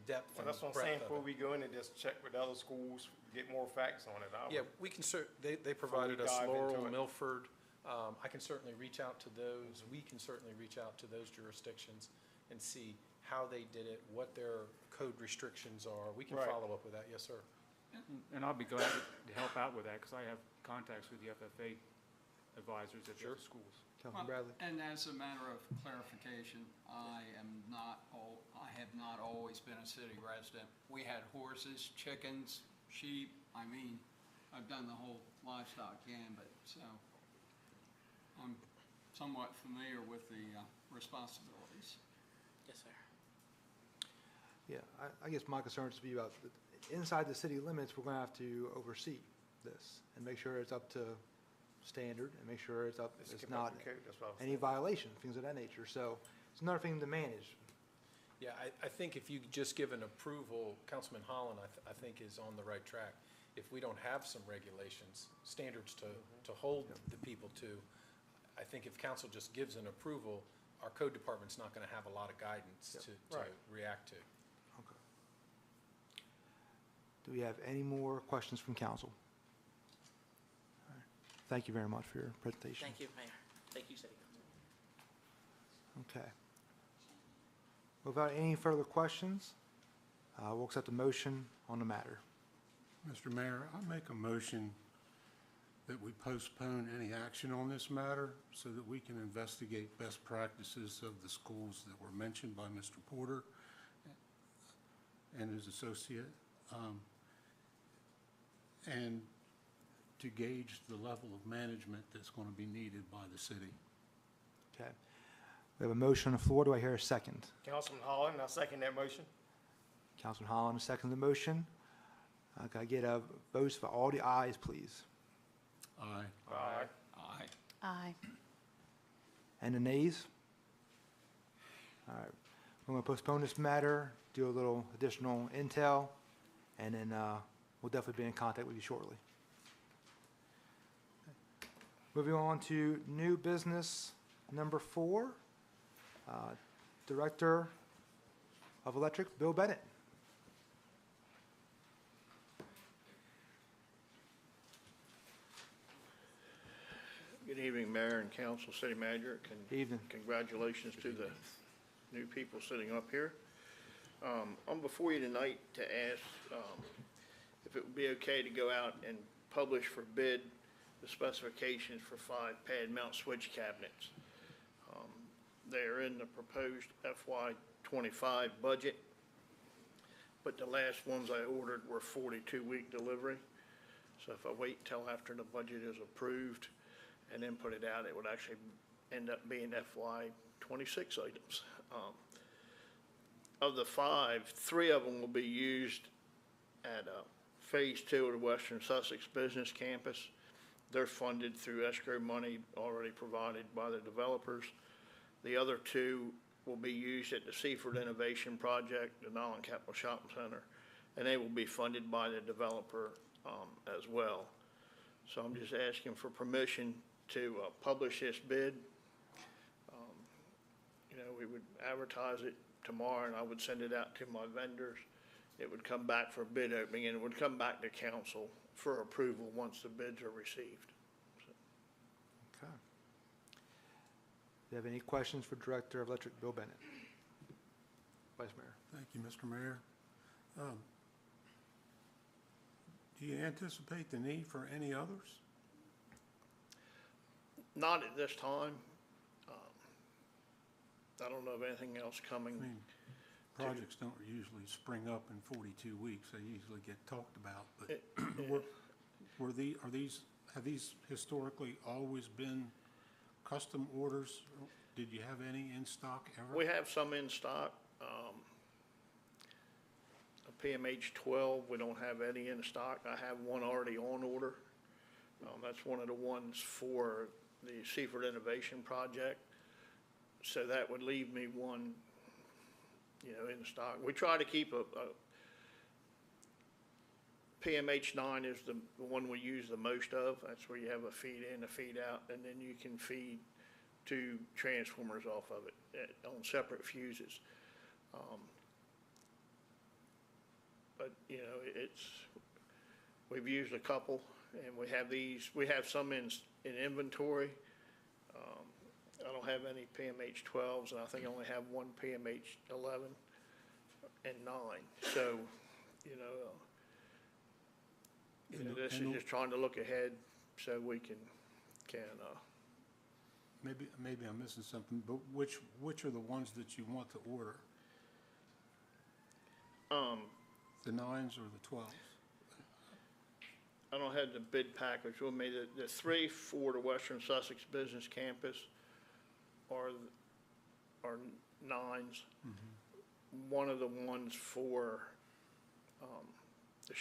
S9: depth
S5: Well,
S9: and
S5: that's what I'm
S9: breadth
S5: saying,
S9: of
S5: before
S9: it.
S5: we go in and just check with other schools, get more facts on it.
S9: Yeah, we can they provided us
S5: dive into
S9: Laurel,
S5: it.
S9: Milford. I can certainly reach out to those. We can certainly reach out to those jurisdictions and see how they did it, what their code restrictions are. We can
S5: Right.
S9: follow up with that, yes, sir.
S13: And I'll be glad to help out with that, because I have contacts with the FFA advisors at the other schools.
S6: Councilman Bradley?
S8: And as a matter of clarification, I have not always been a city resident. We had horses, chickens, sheep. I mean, I've done the whole livestock gambit, so I'm somewhat familiar with the responsibilities.
S12: Yes, sir.
S6: Yeah, I guess my concern is to be about, inside the city limits, we're going to have to oversee this and make sure it's up to standard and make sure it's
S5: Keep
S6: not
S5: up the code, that's what I was
S6: any
S5: saying.
S6: violation, things of that nature. So it's another thing to manage.
S9: Yeah, I think if you just give an approval, Councilman Holland, I think is on the right track. If we don't have some regulations, standards to hold the people to, I think if council just gives an approval, our code department's not going to have a lot of guidance to
S5: Right.
S9: react to.
S6: Okay. Do we have any more questions from council? All right. Thank you very much for your presentation.
S12: Thank you, Mayor. Thank you, City Council.
S6: Okay. Without any further questions, we'll accept a motion on the matter.
S7: Mr. Mayor, I make a motion that we postpone any action on this matter so that we can investigate best practices of the schools that were mentioned by Mr. Porter and his associate, and to gauge the level of management that's going to be needed by the city.
S6: Okay. We have a motion on the floor. Do I hear a second?
S5: Councilman Holland, I second that motion.
S6: Councilman Holland, second the motion. Can I get a vote for all the ayes, please?
S7: Aye.
S5: Aye.
S8: Aye.
S2: Aye.
S6: And the nays? All right. We're going to postpone this matter, do a little additional intel, and then we'll definitely be in contact with you shortly. Moving on to new business number 4, Director of Electric, Bill Bennett.
S15: Good evening, Mayor and Council, City Manager.
S6: Evening.
S15: Congratulations to the new people sitting up here. I'm before you tonight to ask if it would be okay to go out and publish for bid the specifications for 5 pad mount switch cabinets. They are in the proposed FY25 budget, but the last ones I ordered were 42-week delivery. So if I wait till after the budget is approved and then put it out, it would actually end up being FY26 items. Of the 5, 3 of them will be used at Phase 2 of the Western Sussex Business Campus. They're funded through escrow money already provided by the developers. The other 2 will be used at the Seaford Innovation Project, the Nolan Capital Shopping Center, and they will be funded by the developer as well. So I'm just asking for permission to publish this bid. You know, we would advertise it tomorrow, and I would send it out to my vendors. It would come back for bid opening, and it would come back to council for approval once the bids are received.
S6: Okay. Do you have any questions for Director of Electric, Bill Bennett? Vice Mayor.
S7: Thank you, Mr. Mayor. Do you anticipate the need for any others?
S15: Not at this time. I don't know of anything else coming.
S7: I mean, projects don't usually spring up in 42 weeks. They usually get talked about, but have these historically always been custom orders? Did you have any in stock ever?
S15: We have some in stock. A PMH 12, we don't have any in stock. I have one already on order. That's one of the ones for the Seaford Innovation Project. So that would leave me one, in stock. We try to keep a PMH 9 is the one we use the most of. That's where you have a feed in, a feed out, and then you can feed 2 transformers off of it on separate fuses. But, we've used a couple, and we have some in inventory. I don't have any PMH 12s, and I think I only have one PMH 11 and 9. So, this is just trying to look ahead so we can
S7: Maybe I'm missing something, but which are the ones that you want to order? The 9s or the 12s?
S15: I don't have the bid package with me. The 3 for the Western Sussex Business Campus are 9s. Mm-hmm. One of the ones for the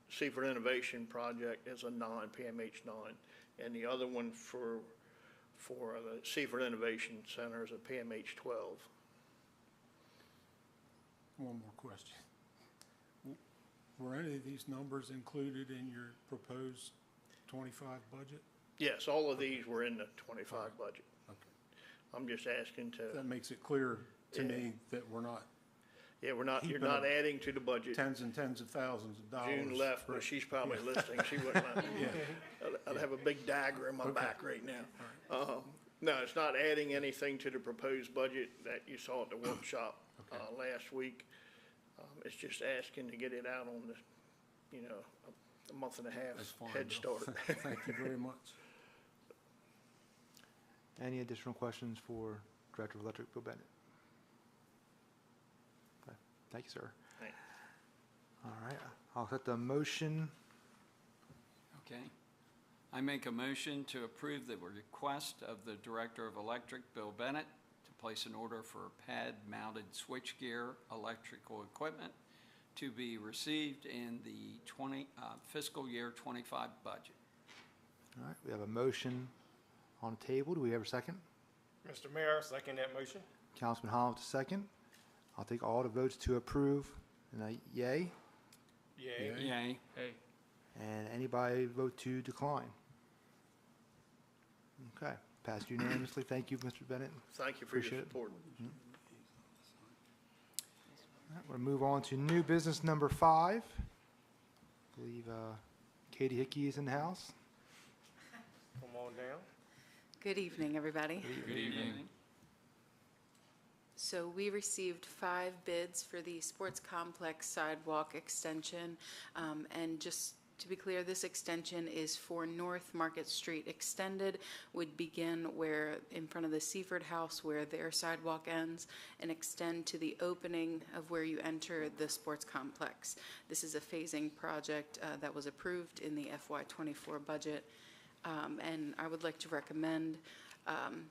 S15: Seaford Innovation Project is a 9, PMH 9, and the other one for the Seaford Innovation Center is a PMH 12.
S7: One more question. Were any of these numbers included in your proposed 25 budget?
S15: Yes, all of these were in the 25 budget.
S7: Okay.
S15: I'm just asking to.
S7: That makes it clear to me that we're not.
S15: Yeah, you're not adding to the budget.
S7: Tens and tens of thousands of dollars.
S15: June left, but she's probably listening. She wouldn't let me. I'd have a big dagger in my back right now. No, it's not adding anything to the proposed budget that you saw at the workshop last week. It's just asking to get it out on the, a month and a half head start.
S7: Thank you very much.
S6: Any additional questions for Director of Electric, Bill Bennett? Okay. Thank you, sir.
S15: Thanks.
S6: All right, I'll set the motion.
S8: Okay. I make a motion to approve the request of the Director of Electric, Bill Bennett, to place an order for pad-mounted switchgear electrical equipment to be received in the fiscal year 25 budget.
S6: All right, we have a motion on the table. Do we have a second?
S5: Mr. Mayor, I second that motion.
S6: Councilman Holland, second. I'll take all the votes to approve. And a yay?
S5: Yay.
S8: Yay.
S13: Hey.
S6: And anybody vote to decline? Okay, passed unanimously. Thank you, Mr. Bennett.
S15: Thank you for your
S6: Appreciate it.
S15: support.
S6: All right, we'll move on to new business number 5. I believe Katie Hickey is in the house.
S5: Come on down.
S16: Good evening, everybody.
S8: Good evening.
S16: So we received 5 bids for the sports complex sidewalk extension. And just to be clear, this extension is for North Market Street extended, would begin where in front of the Seaford house where their sidewalk ends and extend to the opening of where you enter the sports complex. This is a phasing project that was approved in the FY24 budget. And I would like to recommend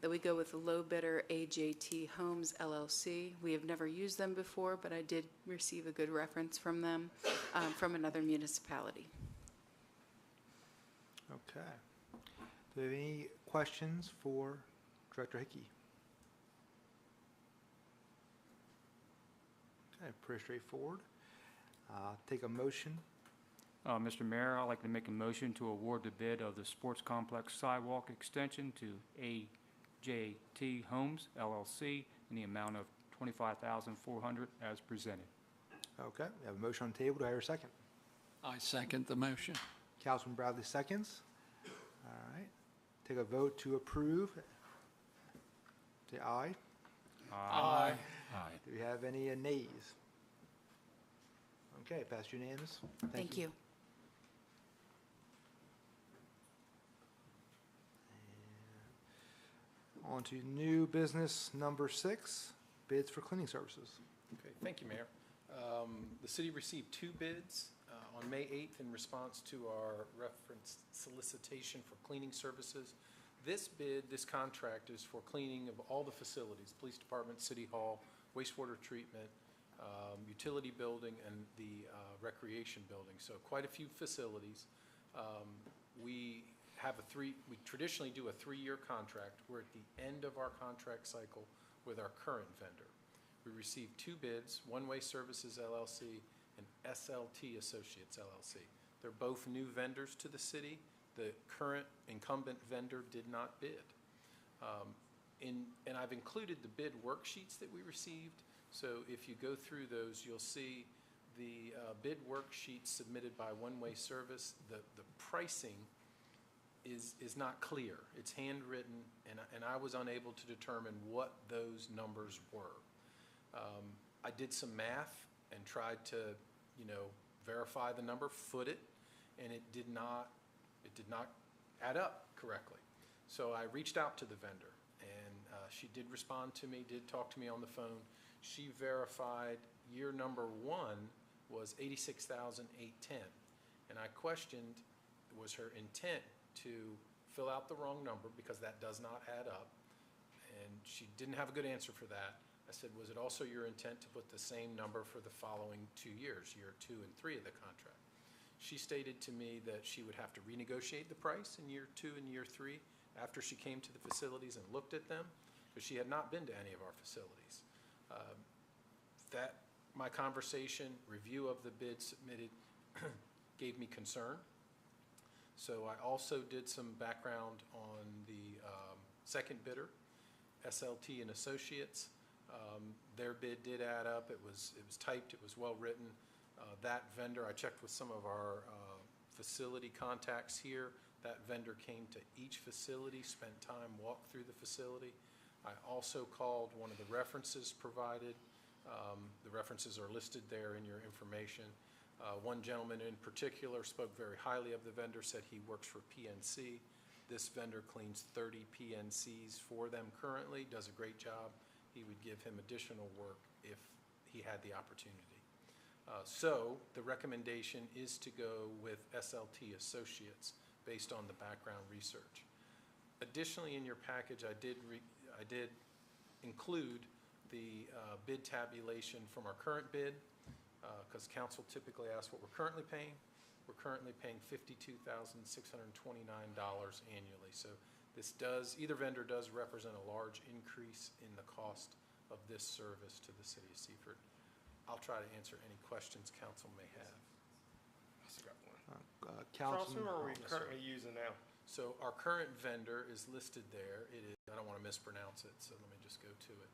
S16: that we go with the low bidder AJT Homes LLC. We have never used them before, but I did receive a good reference from them from another municipality.
S6: Okay. Do we have any questions for Director Hickey? Okay, pretty straightforward. Take a motion.
S13: Mr. Mayor, I'd like to make a motion to award the bid of the sports complex sidewalk extension to AJT Homes LLC in the amount of $25,400 as presented.
S6: Okay, we have a motion on the table. Do I hear a second?
S8: I second the motion.
S6: Councilman Bradley seconds. All right. Take a vote to approve. Say aye.
S8: Aye.
S13: Aye.
S6: Do we have any nays? Okay, passed unanimous.
S16: Thank you.
S6: On to new business number 6, bids for cleaning services.
S9: Okay, thank you, Mayor. The city received 2 bids on May 8th in response to our reference solicitation for cleaning services. This contract is for cleaning of all the facilities, police department, city hall, wastewater treatment, utility building, and the recreation building. So quite a few facilities. We traditionally do a 3-year contract. We're at the end of our contract cycle with our current vendor. We received 2 bids, One Way Services LLC and SLT Associates LLC. They're both new vendors to the city. The current incumbent vendor did not bid. And I've included the bid worksheets that we received. So if you go through those, you'll see the bid worksheet submitted by One Way Service. The pricing is not clear. It's handwritten, and I was unable to determine what those numbers were. I did some math and tried to, verify the number, foot it, and it did not add up correctly. So I reached out to the vendor, and she did respond to me, did talk to me on the phone. She verified year number 1 was $86,810, and I questioned, was her intent to fill out the wrong number, because that does not add up, and she didn't have a good answer for that. I said, was it also your intent to put the same number for the following 2 years, year 2 and 3 of the contract? She stated to me that she would have to renegotiate the price in year 2 and year 3 after she came to the facilities and looked at them, because she had not been to any of our facilities. My conversation, review of the bid submitted gave me concern. So I also did some background on the second bidder, SLT and Associates. Their bid did add up. It was typed. It was well written. That vendor, I checked with some of our facility contacts here. That vendor came to each facility, spent time, walked through the facility. I also called one of the references provided. The references are listed there in your information. One gentleman in particular spoke very highly of the vendor, said he works for PNC. This vendor cleans 30 PNCs for them currently, does a great job. He would give him additional work if he had the opportunity. So the recommendation is to go with SLT Associates based on the background research. Additionally, in your package, I did include the bid tabulation from our current bid, because council typically asks what we're currently paying. We're currently paying $52,629 annually. So either vendor does represent a large increase in the cost of this service to the city of Seaford. I'll try to answer any questions council may have.
S5: I still got one.
S6: Councilman,
S5: are we currently using now?
S9: So our current vendor is listed there. It is, I don't want to mispronounce it, so let me just go to it.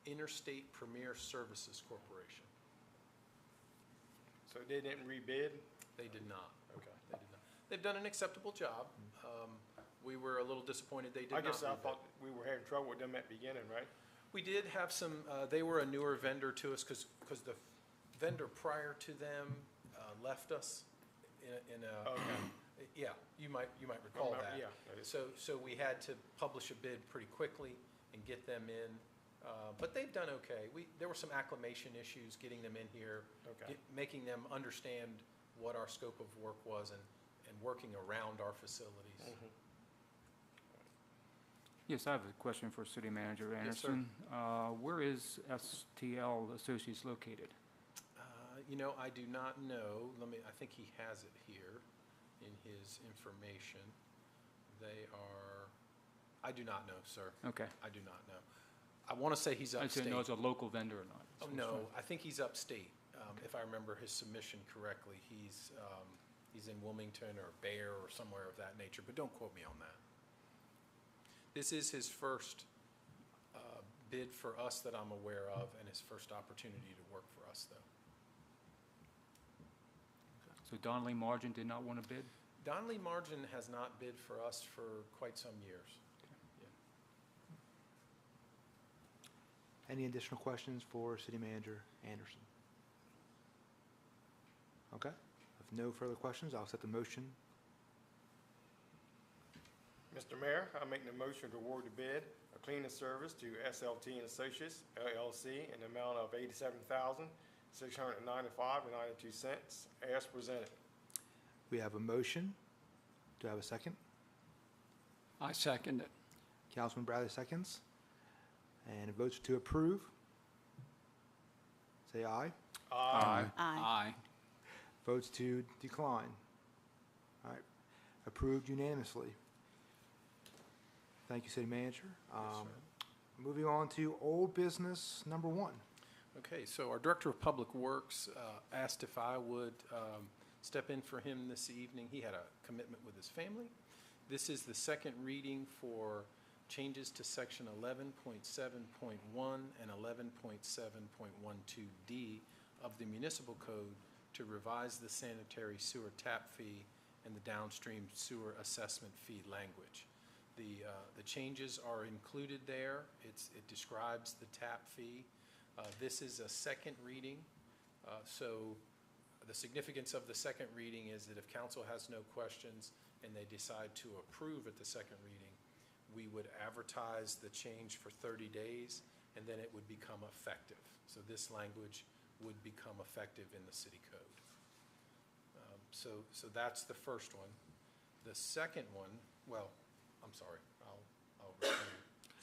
S9: Interstate Premier Services Corporation.
S5: So they didn't rebid?
S9: They did not.
S5: Okay.
S9: They did not. They've done an acceptable job. We were a little disappointed they did not.
S5: I guess I
S9: rebid.
S5: thought we were having trouble with them at the beginning, right?
S9: We did have some, they were a newer vendor to us because the vendor prior to them left us in a,
S5: Okay.
S9: yeah, you might recall that.
S5: Yeah.
S9: So we had to publish a bid pretty quickly and get them in. But they've done okay. There were some acclimation issues getting them in here,
S5: Okay.
S9: making them understand what our scope of work was and working around our facilities.
S5: Mhm.
S13: Yes, I have a question for City Manager
S9: Yes, sir.
S13: Anderson. Where is STL Associates located?
S9: I do not know. I think he has it here in his information. I do not know, sir.
S13: Okay.
S9: I do not know. I want to say he's
S13: I
S9: upstate.
S13: didn't know it's a local vendor or not.
S9: Oh, no, I think he's upstate. If I remember his submission correctly, he's in Wilmington or Bear or somewhere of that nature, but don't quote me on that. This is his first bid for us that I'm aware of, and his first opportunity to work for us, though.
S13: So Donnelly Margin did not want to bid?
S9: Donnelly Margin has not bid for us for quite some years.
S6: any additional questions for City Manager Anderson? Okay. If no further questions, I'll accept the motion.
S5: Mr. Mayor, I make the motion to award the bid of cleaning service to SLT and Associates LLC in the amount of $87,695.92 as presented.
S6: We have a motion. Do I have a second?
S8: I second it.
S6: Councilman Bradley seconds. And votes to approve. Say aye.
S8: Aye.
S2: Aye.
S6: Votes to decline. All right. Approved unanimously. Thank you, City Manager. Moving on to old business number 1.
S9: Okay, so our Director of Public Works asked if I would step in for him this evening. He had a commitment with his family. This is the second reading for changes to Section 11.7.1 and 11.7.12D of the Municipal Code to revise the sanitary sewer tap fee and the downstream sewer assessment fee language. The changes are included there. It describes the tap fee. This is a second reading, so the significance of the second reading is that if council has no questions and they decide to approve at the second reading, we would advertise the change for 30 days and then it would become effective. So this language would become effective in the city code. So that's the first one. The second one, well, I'm sorry, I'll review,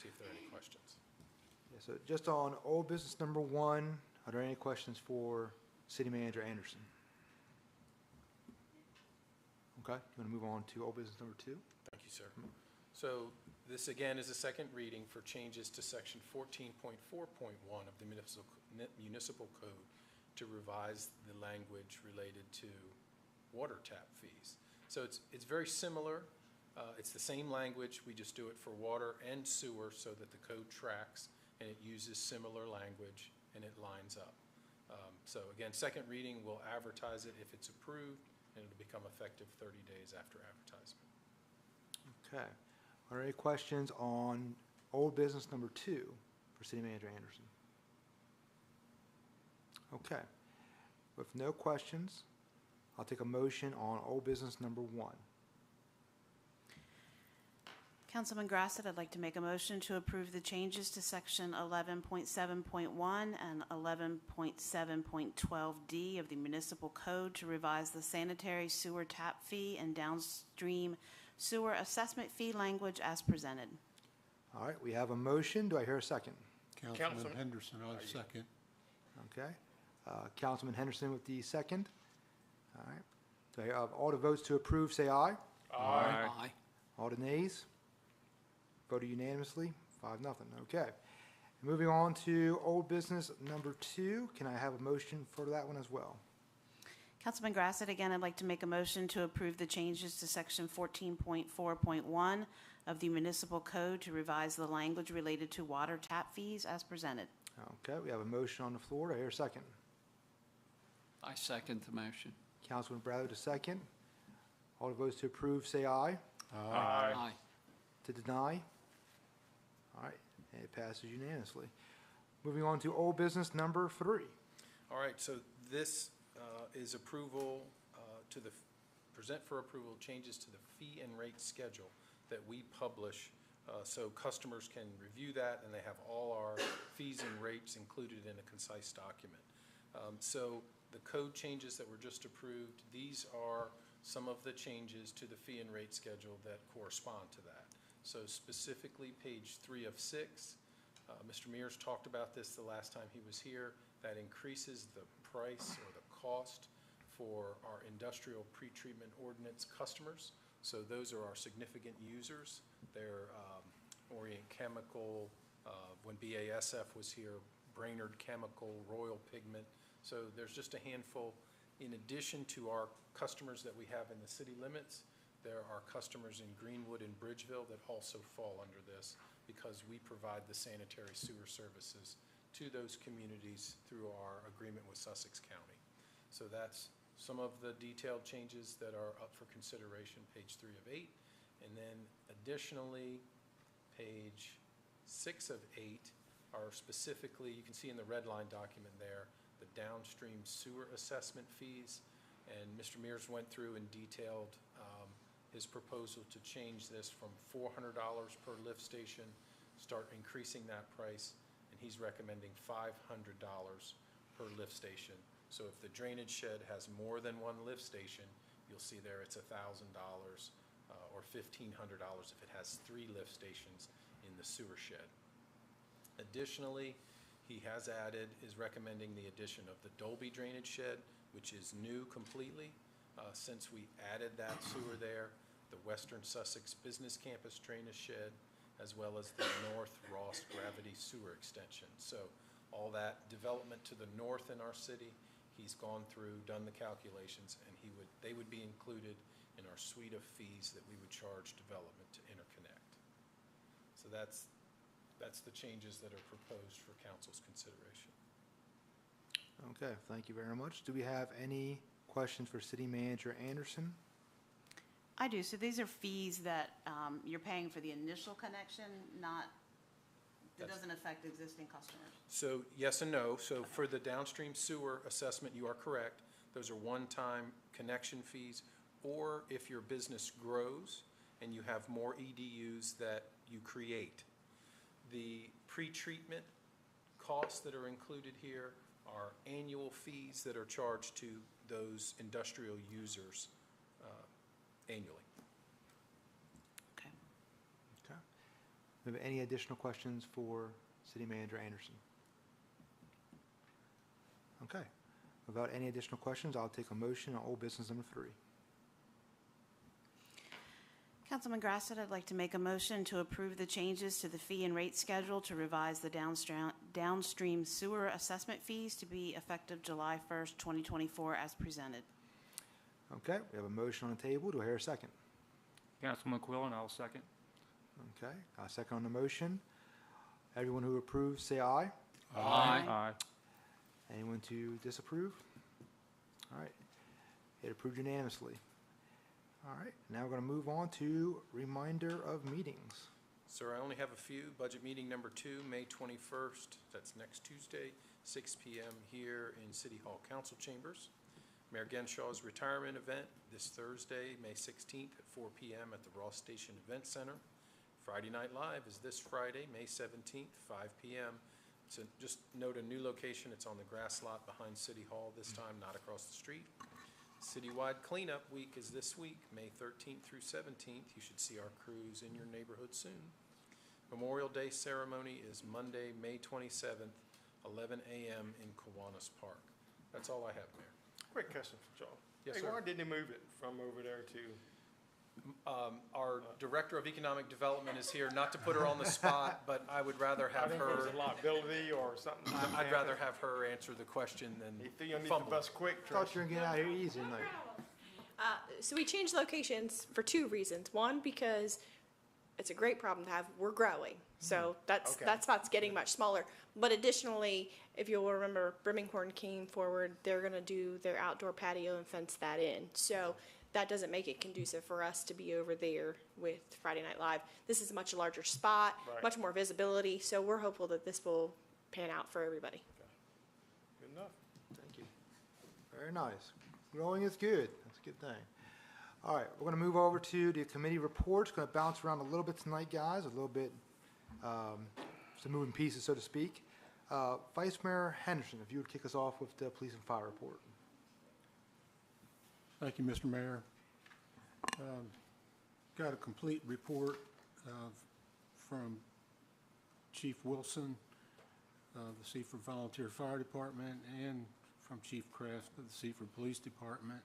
S9: see if there are any questions.
S6: Yeah, so just on old business number 1, are there any questions for City Manager Anderson? Okay, you want to move on to old business number 2?
S9: Thank you, sir. So this again is a second reading for changes to Section 14.4.1 of the Municipal Code to revise the language related to water tap fees. So it's very similar. It's the same language. We just do it for water and sewer so that the code tracks and it uses similar language and it lines up. So again, second reading, we'll advertise it if it's approved and it'll become effective 30 days after advertisement.
S6: Okay. Are there any questions on old business number 2 for City Manager Anderson? Okay. With no questions, I'll take a motion on old business number 1.
S2: Councilman Grassett, I'd like to make a motion to approve the changes to Section 11.7.1 and 11.7.12D of the Municipal Code to revise the sanitary sewer tap fee and downstream sewer assessment fee language as presented.
S6: All right, we have a motion. Do I hear a second?
S7: Councilman Henderson, I'll second.
S6: Okay. Councilman Henderson with the second. All right. Do I have all the votes to approve, say aye.
S8: Aye. Aye.
S6: All the nays? Voted unanimously, 5-0. Okay. Moving on to old business number 2. Can I have a motion for that one as well?
S2: Councilman Grassett, again, I'd like to make a motion to approve the changes to Section 14.4.1 of the Municipal Code to revise the language related to water tap fees as presented.
S6: Okay, we have a motion on the floor. Do I hear a second?
S8: I second the motion.
S6: Councilman Bradley to second. All the votes to approve, say aye.
S8: Aye. Aye.
S6: To deny? All right, and it passes unanimously. Moving on to old business number 3.
S9: All right, so this is approval present for approval changes to the fee and rate schedule that we publish so customers can review that and they have all our fees and rates included in a concise document. So the code changes that were just approved, these are some of the changes to the fee and rate schedule that correspond to that. So specifically page 3 of 6, Mr. Mears talked about this the last time he was here. That increases the price or the cost for our industrial pretreatment ordinance customers. So those are our significant users. They're Orient Chemical, when BASF was here, Brainerd Chemical, Royal Pigment. So there's just a handful. In addition to our customers that we have in the city limits, there are customers in Greenwood and Bridgeville that also fall under this because we provide the sanitary sewer services to those communities through our agreement with Sussex County. So that's some of the detailed changes that are up for consideration, page 3 of 8. And then additionally, page 6 of 8 are specifically, you can see in the red line document there, the downstream sewer assessment fees. And Mr. Mears went through and detailed his proposal to change this from $400 per lift station, start increasing that price, and he's recommending $500 per lift station. So if the drainage shed has more than one lift station, you'll see there it's $1,000 or $1,500 if it has 3 lift stations in the sewer shed. Additionally, he is recommending the addition of the Dolby drainage shed, which is new completely. Since we added that sewer there, the Western Sussex Business Campus drainage shed, as well as the North Ross Gravity Sewer Extension. So all that development to the north in our city, he's gone through, done the calculations, and they would be included in our suite of fees that we would charge development to interconnect. So that's the changes that are proposed for council's consideration.
S6: Okay, thank you very much. Do we have any questions for City Manager Anderson?
S2: I do. So these are fees that you're paying for the initial connection, that doesn't affect existing customers?
S9: So yes and no. So for the downstream sewer assessment, you are correct. Those are one-time connection fees. Or if your business grows and you have more EDUs that you create. The pre-treatment costs that are included here are annual fees that are charged to those industrial users annually.
S2: Okay.
S6: Okay. Do we have any additional questions for City Manager Anderson? Okay. Without any additional questions, I'll take a motion on old business number 3.
S2: Councilman Grassett, I'd like to make a motion to approve the changes to the fee and rate schedule to revise the downstream sewer assessment fees to be effective July 1st, 2024 as presented.
S6: Okay, we have a motion on the table. Do I hear a second?
S13: Councilman Quillen, I'll second.
S6: Okay, I'll second on the motion. Everyone who approves, say aye.
S13: Aye. Aye.
S6: Anyone to disapprove? All right, it approved unanimously. All right, now we're going to move on to reminder of meetings.
S9: Sir, I only have a few. Budget meeting number 2, May 21st. That's next Tuesday, 6 p.m. here in City Hall Council Chambers. Mayor Genshaw's retirement event this Thursday, May 16th at 4 p.m. at the Ross Station Event Center. Friday Night Live is this Friday, May 17th, 5 p.m. So just note a new location. It's on the grass lot behind City Hall this time, not across the street. Citywide Cleanup Week is this week, May 13th through 17th. You should see our crews in your neighborhood soon. Memorial Day ceremony is Monday, May 27th, 11 a.m. in Kiwanis Park. That's all I have, Mayor.
S5: Quick question for Joel.
S9: Yes,
S5: Hey,
S9: sir.
S5: why didn't they move it from over there to?
S9: Our Director of Economic Development is here, not to put her on the spot, but I would rather
S5: I
S9: have
S5: think there was
S9: her,
S5: a liability or something.
S9: I'd rather have her answer the question than
S5: You think you'll need the
S9: fumble.
S5: bus quick, Trish?
S6: Thought you were going to get out of here easy tonight.
S17: So we changed locations for 2 reasons. One, because it's a great problem to have. We're growing. So that spot's getting much smaller. But additionally, if you'll remember, Birmingham came forward. They're going to do their outdoor patio and fence that in. So that doesn't make it conducive for us to be over there with Friday Night Live. This is a much larger spot,
S5: Right.
S17: much more visibility. So we're hopeful that this will pan out for everybody.
S5: Good enough.
S6: Thank you. Very nice. Growing is good. That's a good thing. All right, we're going to move over to the committee reports. Going to bounce around a little bit tonight, guys. A little bit, some moving pieces, so to speak. Vice Mayor Henderson, if you would kick us off with the police and fire report.
S7: Thank you, Mr. Mayor. Got a complete report from Chief Wilson of the Seaford Volunteer Fire Department and from Chief Kraft of the Seaford Police Department.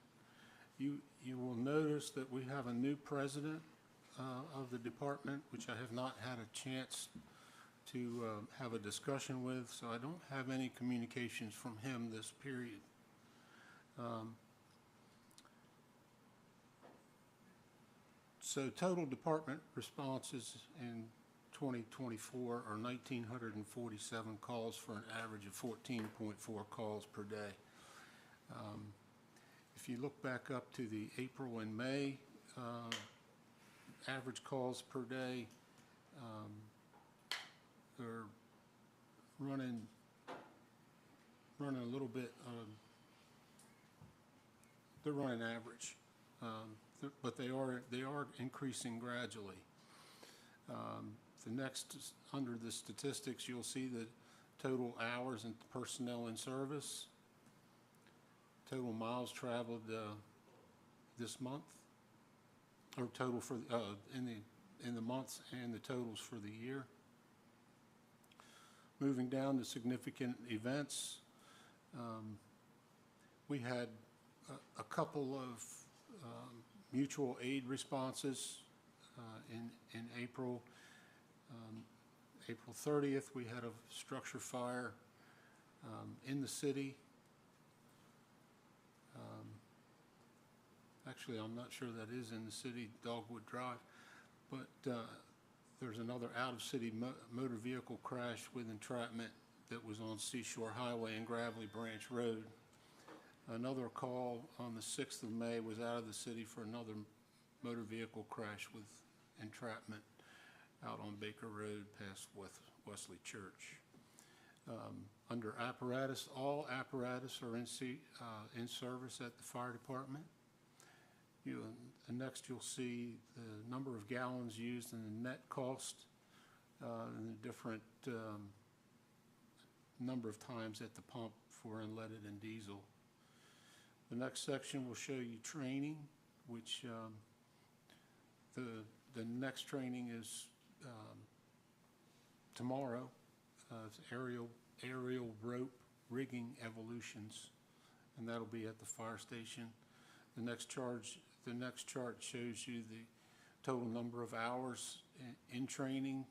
S7: You will notice that we have a new president of the department, which I have not had a chance to have a discussion with, so I don't have any communications from him this period. So total department responses in 2024 are 1,947 calls for an average of 14.4 calls per day. If you look back up to the April and May average calls per day, they're running a little bit, they're running average. but they are increasing gradually. The next, under the statistics, you'll see the total hours and personnel in service, total miles traveled this month, or total for in the months and the totals for the year. Moving down to significant events, we had a couple of mutual aid responses in April. April 30th, we had a structure fire in the city. Actually, I'm not sure that is in the city, Dogwood Drive, but there's another out-of-city motor vehicle crash with entrapment that was on Seashore Highway and Gravelly Branch Road. Another call on the 6th of May was out of the city for another motor vehicle crash with entrapment out on Baker Road past Wesley Church. Under apparatus, all apparatus are in service at the fire department. And next you'll see the number of gallons used and the net cost and the different number of times at the pump for unleaded and diesel. The next section will show you training, which the next training is tomorrow. It's aerial rope rigging evolutions, and that'll be at the fire station. The next chart shows you the total number of hours in training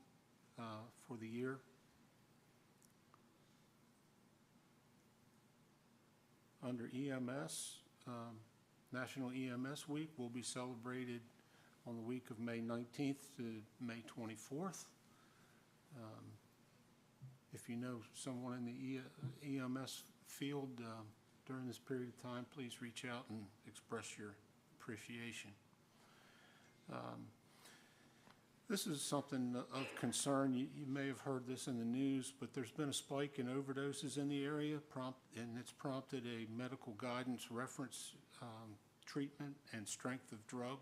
S7: for the year. Under EMS, National EMS Week will be celebrated on the week of May 19th to May 24th. If you know someone in the EMS field during this period of time, please reach out and express your appreciation. This is something of concern. You may have heard this in the news, but there's been a spike in overdoses in the area, and it's prompted a medical guidance reference treatment and strength of drug.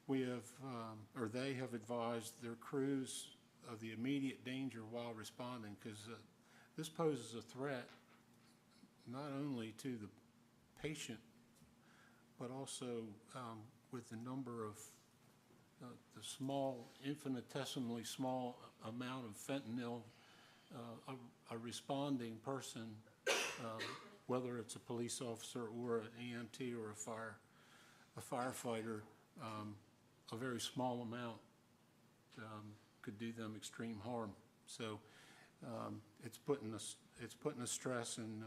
S7: We have, or they have advised their crews of the immediate danger while responding, because this poses a threat not only to the patient, but also with the number of the small, infinitesimally small amount of fentanyl, a responding person, whether it's a police officer or an EMT or a firefighter, a very small amount could do them extreme harm. So it's putting a stress, and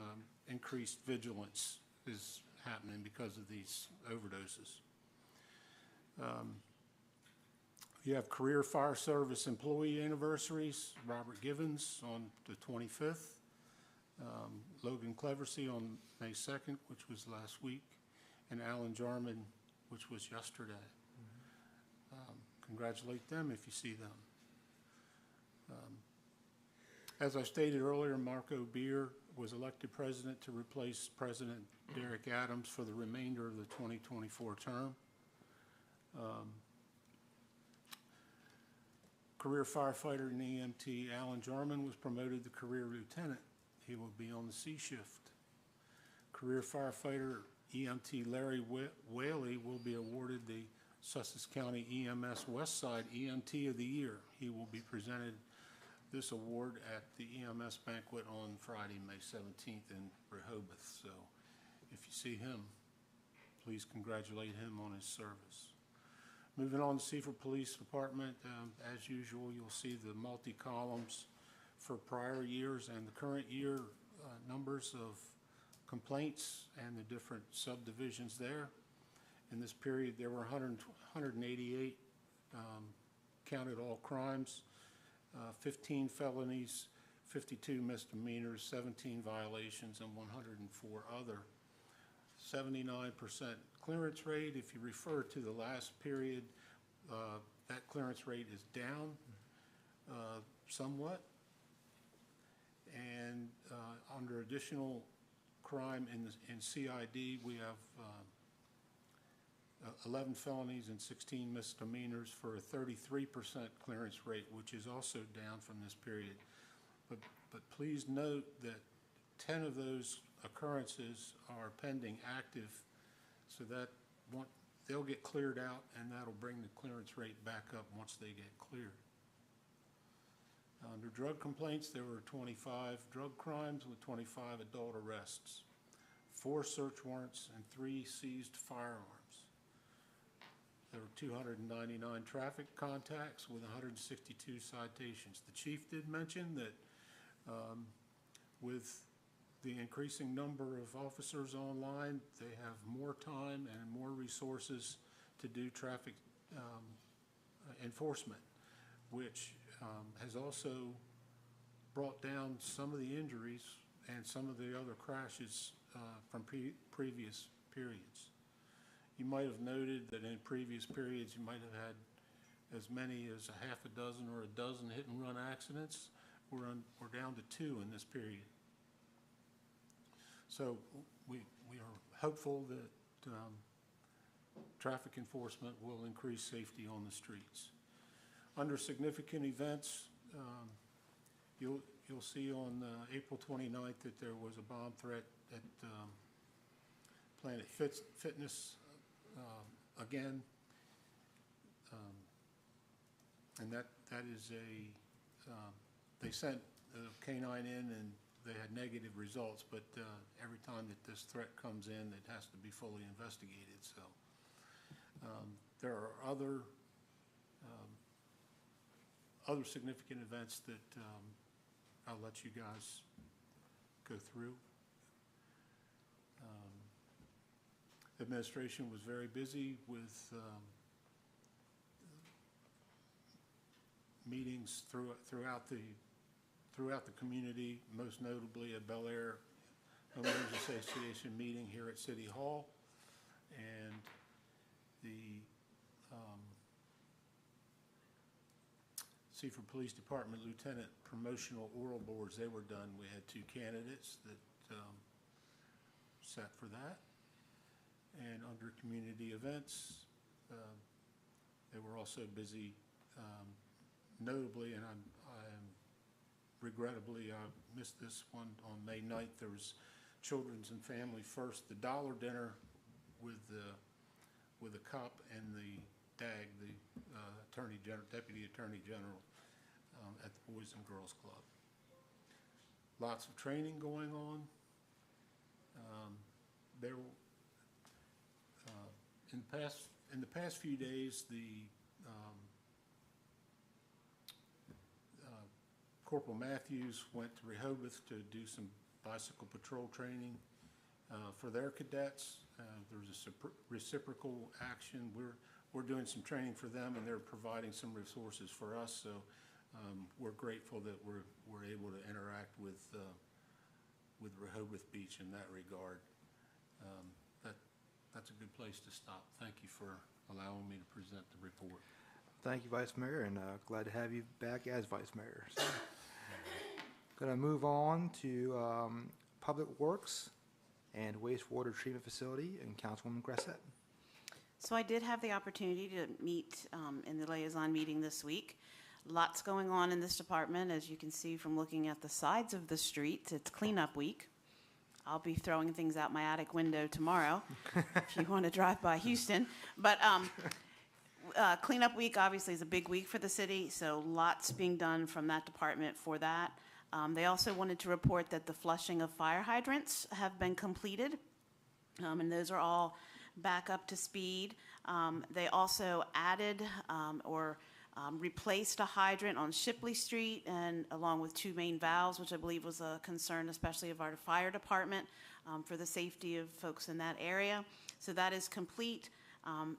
S7: increased vigilance is happening because of these overdoses. You have career fire service employee anniversaries. Robert Givens on the 25th, Logan Cleversey on May 2nd, which was last week, and Alan Jarman, which was yesterday. Congratulate them if you see them. As I stated earlier, Marco Beer was elected president to replace President Derek Adams for the remainder of the 2024 term. Career firefighter and EMT Alan Jarman was promoted to career lieutenant. He will be on the C shift. Career firefighter EMT Larry Whaley will be awarded the Sussex County EMS Westside EMT of the Year. He will be presented this award at the EMS banquet on Friday, May 17th in Rehoboth. So if you see him, please congratulate him on his service. Moving on to Seaford Police Department, as usual, you'll see the multi-columns for prior years and the current year numbers of complaints and the different subdivisions there. In this period, there were 188 counted all crimes, 15 felonies, 52 misdemeanors, 17 violations, and 104 other. 79% clearance rate. If you refer to the last period, that clearance rate is down somewhat. And under additional crime in CID, we have 11 felonies and 16 misdemeanors for a 33% clearance rate, which is also down from this period. But please note that 10 of those occurrences are pending active, so that they'll get cleared out, and that'll bring the clearance rate back up once they get cleared. Under drug complaints, there were 25 drug crimes with 25 adult arrests, 4 search warrants, and 3 seized firearms. There were 299 traffic contacts with 162 citations. The chief did mention that with the increasing number of officers online, they have more time and more resources to do traffic enforcement, which has also brought down some of the injuries and some of the other crashes from previous periods. You might have noted that in previous periods you might have had as many as a half a dozen or a dozen hit and run accidents. We're down to 2 in this period. So we are hopeful that traffic enforcement will increase safety on the streets. Under significant events, you'll see on April 29th that there was a bomb threat at Planet Fitness again, and that is they sent a canine in and they had negative results, but every time that this threat comes in, it has to be fully investigated. So there are other significant events that I'll let you guys go through. The administration was very busy with meetings throughout the community, most notably a Bel Air Homeowners Association meeting here at City Hall, and the Seaford Police Department Lieutenant promotional oral boards. They were done. We had 2 candidates that sat for that. And under community events, they were also busy, notably, and regrettably, I missed this one on May 9th. There was Children's and Family First, the dollar dinner with the cop and the DAG, the Deputy Attorney General, at the Boys and Girls Club. Lots of training going on. In the past few days, the Corporal Matthews went to Rehoboth to do some bicycle patrol training for their cadets. There's a reciprocal action. We're doing some training for them, and they're providing some resources for us. So we're grateful that we're able to interact with Rehoboth Beach in that regard. That's a good place to stop. Thank you for allowing me to present the report.
S6: Thank you, Vice Mayor, and glad to have you back as Vice Mayor. So, going to move on to Public Works and Wastewater Treatment Facility, and Councilwoman Grasset.
S2: So I did have the opportunity to meet in the liaison meeting this week. Lots going on in this department. As you can see from looking at the sides of the streets, it's cleanup week. I'll be throwing things out my attic window tomorrow if you want to drive by Houston. But cleanup week obviously is a big week for the city, so lots being done from that department for that. They also wanted to report that the flushing of fire hydrants have been completed, and those are all back up to speed. They also added replaced a hydrant on Shipley Street, and along with 2 main valves, which I believe was a concern especially of our fire department for the safety of folks in that area. So that is complete.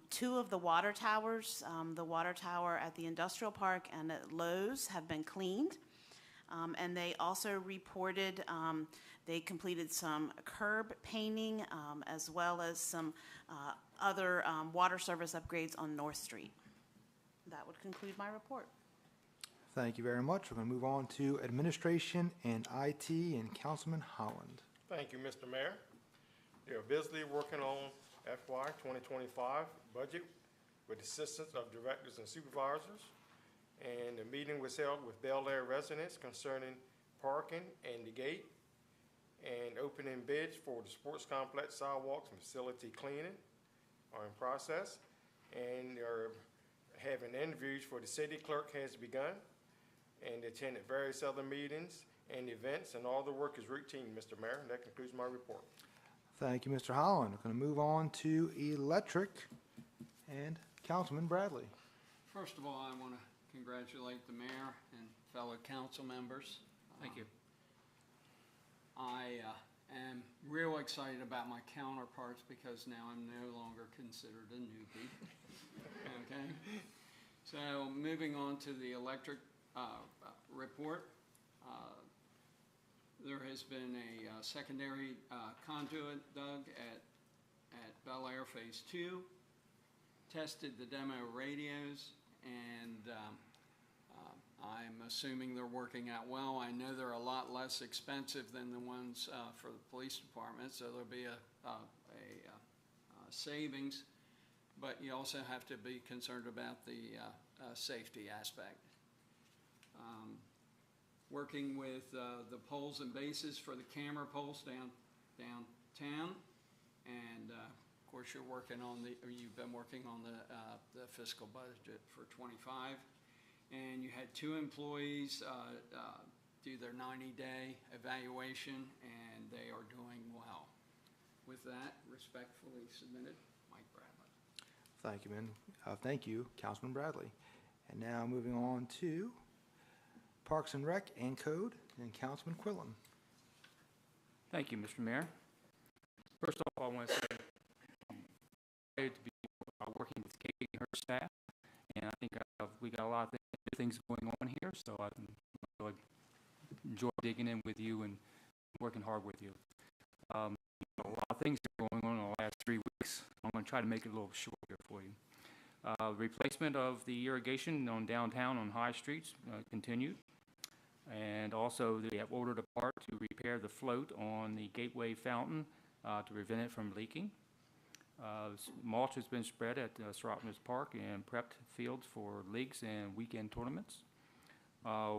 S2: 2 of the water towers, the water tower at the industrial park and at Lowe's, have been cleaned. And they also reported they completed some curb painting as well as some other water service upgrades on North Street. That would conclude my report.
S6: Thank you very much. We're going to move on to Administration and IT, and Councilman Holland.
S5: Thank you, Mr. Mayor. They're busily working on FY FY 2025 budget with assistance of directors and supervisors. And the meeting was held with Bel Air residents concerning parking and the gate, and opening bids for the sports complex sidewalks and facility cleaning are in process. And they're having interviews for the city clerk has begun, and attended various other meetings and events, and all the work is routine, Mr. Mayor. And that concludes my report.
S6: Thank you, Mr. Holland. We're going to move on to electric and Councilman Bradley.
S8: First of all, I want to congratulate the mayor and fellow council members.
S18: Thank you.
S8: I am real excited about my counterparts because now I'm no longer considered a newbie. Okay? So moving on to the electric report. There has been a secondary conduit dug at Bel Air Phase 2, tested the demo radios, and I'm assuming they're working out well. I know they're a lot less expensive than the ones for the police department, so there'll be a savings, but you also have to be concerned about the safety aspect. Working with the poles and bases for the camera poles downtown, and of course you've been working on the fiscal budget for 25, and you had 2 employees do their 90-day evaluation, and they are doing well. With that, respectfully submitted, Mike Bradley.
S6: Thank you, man. Thank you, Councilman Bradley. And now moving on to Parks and Rec and Code, and Councilman Quillen.
S18: Thank you, Mr. Mayor. First off, I want to say I'm excited to be working with Katie and her staff, and I think we got a lot of things going on here, so I really enjoy digging in with you and working hard with you. A lot of things are going on in the last 3 weeks. I'm going to try to make it a little short here for you. Replacement of the irrigation on downtown on High Streets continued. And also they have ordered a part to repair the float on the Gateway Fountain to prevent it from leaking. Mulch has been spread at Srotness Park and prepped fields for leagues and weekend tournaments.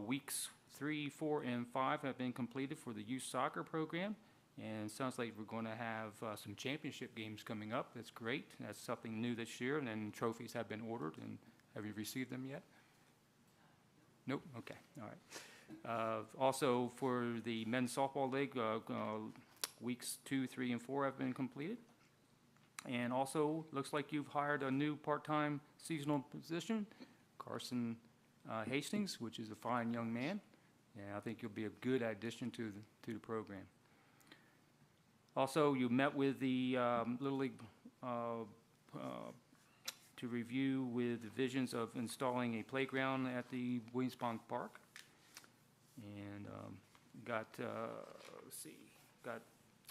S18: Weeks 3, 4, and 5 have been completed for the youth soccer program, and it sounds like we're going to have some championship games coming up. That's great. That's something new this year, and then trophies have been ordered. And have you received them yet? Nope. Okay. All right. Also, for the men's softball league, weeks 2, 3, and 4 have been completed. And also, looks like you've hired a new part-time seasonal position, Carson Hastings, which is a fine young man. And I think you'll be a good addition to the program. Also, you met with the Little League to review with the visions of installing a playground at the Williams-Pond Park. And got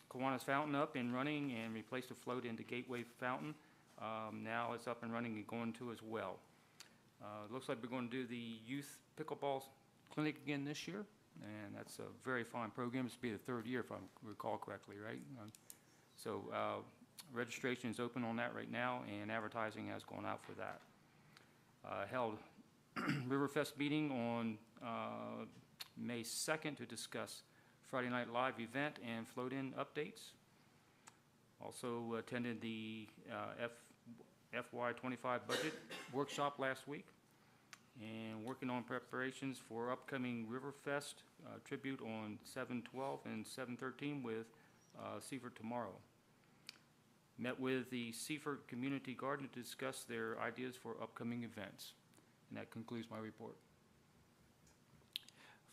S18: Kiwanis Fountain up and running and replaced the float into Gateway Fountain. Now it's up and running and going to as well. Looks like we're going to do the youth pickleball clinic again this year, and that's a very fine program. It's be the 3rd year, if I recall correctly, right? So registration is open on that right now, and advertising has gone out for that. Held Riverfest meeting on May 2nd to discuss Friday Night Live event and float-in updates. Also attended the FY25 budget workshop last week, and working on preparations for upcoming Riverfest tribute on 7/12 and 7/13 with Seaford tomorrow. Met with the Seaford Community Garden to discuss their ideas for upcoming events. And that concludes my report.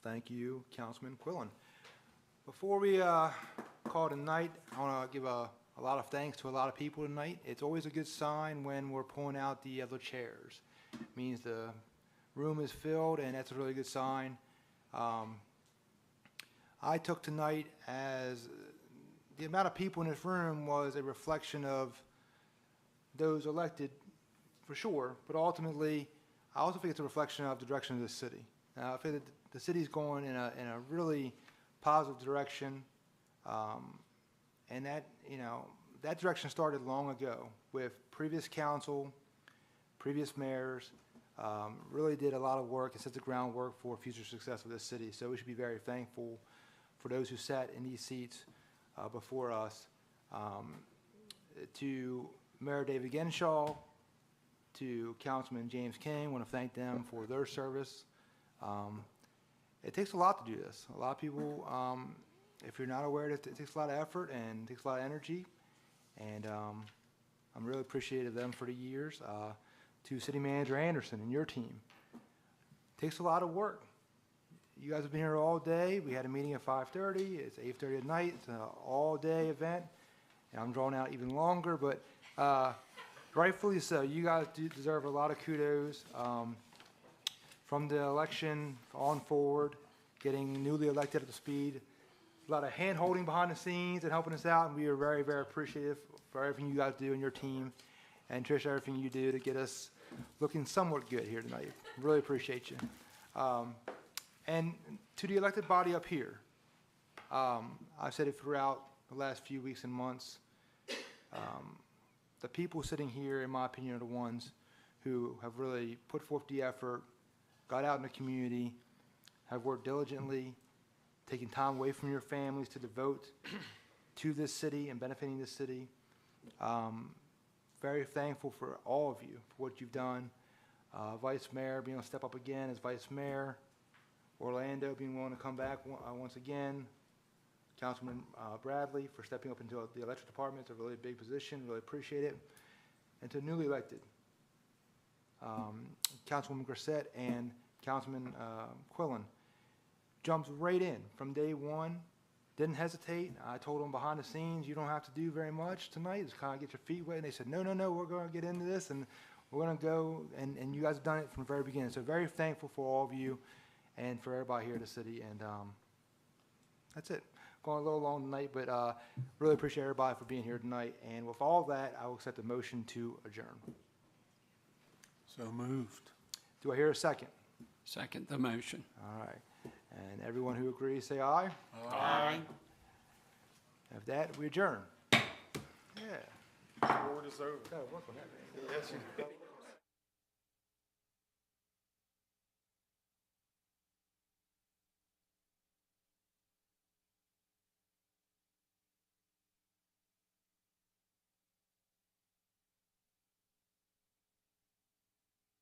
S6: Thank you, Councilman Quillen. Before we call tonight, I want to give a lot of thanks to a lot of people tonight. It's always a good sign when we're pulling out the other chairs. It means the room is filled, and that's a really good sign. I took tonight as the amount of people in this room was a reflection of those elected, for sure, but ultimately, I also think it's a reflection of the direction of the city. I feel that the city's going in a really positive direction, and that that direction started long ago with previous council, previous mayors, really did a lot of work and set the groundwork for future success of this city. So we should be very thankful for those who sat in these seats before us. To Mayor David Genshaw, to Councilman James King, I want to thank them for their service. It takes a lot to do this. A lot of people, if you're not aware, it takes a lot of effort and it takes a lot of energy. And I'm really appreciative of them for the years. To City Manager Anderson and your team. It takes a lot of work. You guys have been here all day. We had a meeting at 5:30. It's 8:30 at night. It's an all-day event. And I'm drawing out even longer, but rightfully so. You guys do deserve a lot of kudos from the election on forward, getting newly elected up to speed. A lot of hand-holding behind the scenes and helping us out, and we are very, very appreciative for everything you guys do and your team. And Trish, everything you do to get us looking somewhat good here tonight. Really appreciate you. And to the elected body up here, I've said it throughout the last few weeks and months, the people sitting here, in my opinion, are the ones who have really put forth the effort, got out in the community, have worked diligently, taking time away from your families to devote to this city and benefiting this city. Very thankful for all of you for what you've done. Vice Mayor being able to step up again as Vice Mayor. Orlando being willing to come back once again. Councilman Bradley for stepping up into the electric department. It's a really big position. Really appreciate it. And to newly elected Councilwoman Grissett and Councilman Quillen jumped right in from day one. Didn't hesitate. I told them behind the scenes, you don't have to do very much tonight. Just kind of get your feet wet. And they said, no, we're going to get into this, and we're going to go. And you guys have done it from the very beginning. So very thankful for all of you and for everybody here in the city. And that's it. Going a little long tonight, but really appreciate everybody for being here tonight. And with all that, I will accept the motion to adjourn.
S7: So moved.
S6: Do I hear a second?
S8: Second the motion.
S6: All right. And everyone who agrees, say aye.
S8: Aye.
S6: With that, we adjourn. Yeah.
S5: The board is over.
S6: Gotta work on that.
S5: Yes, you do.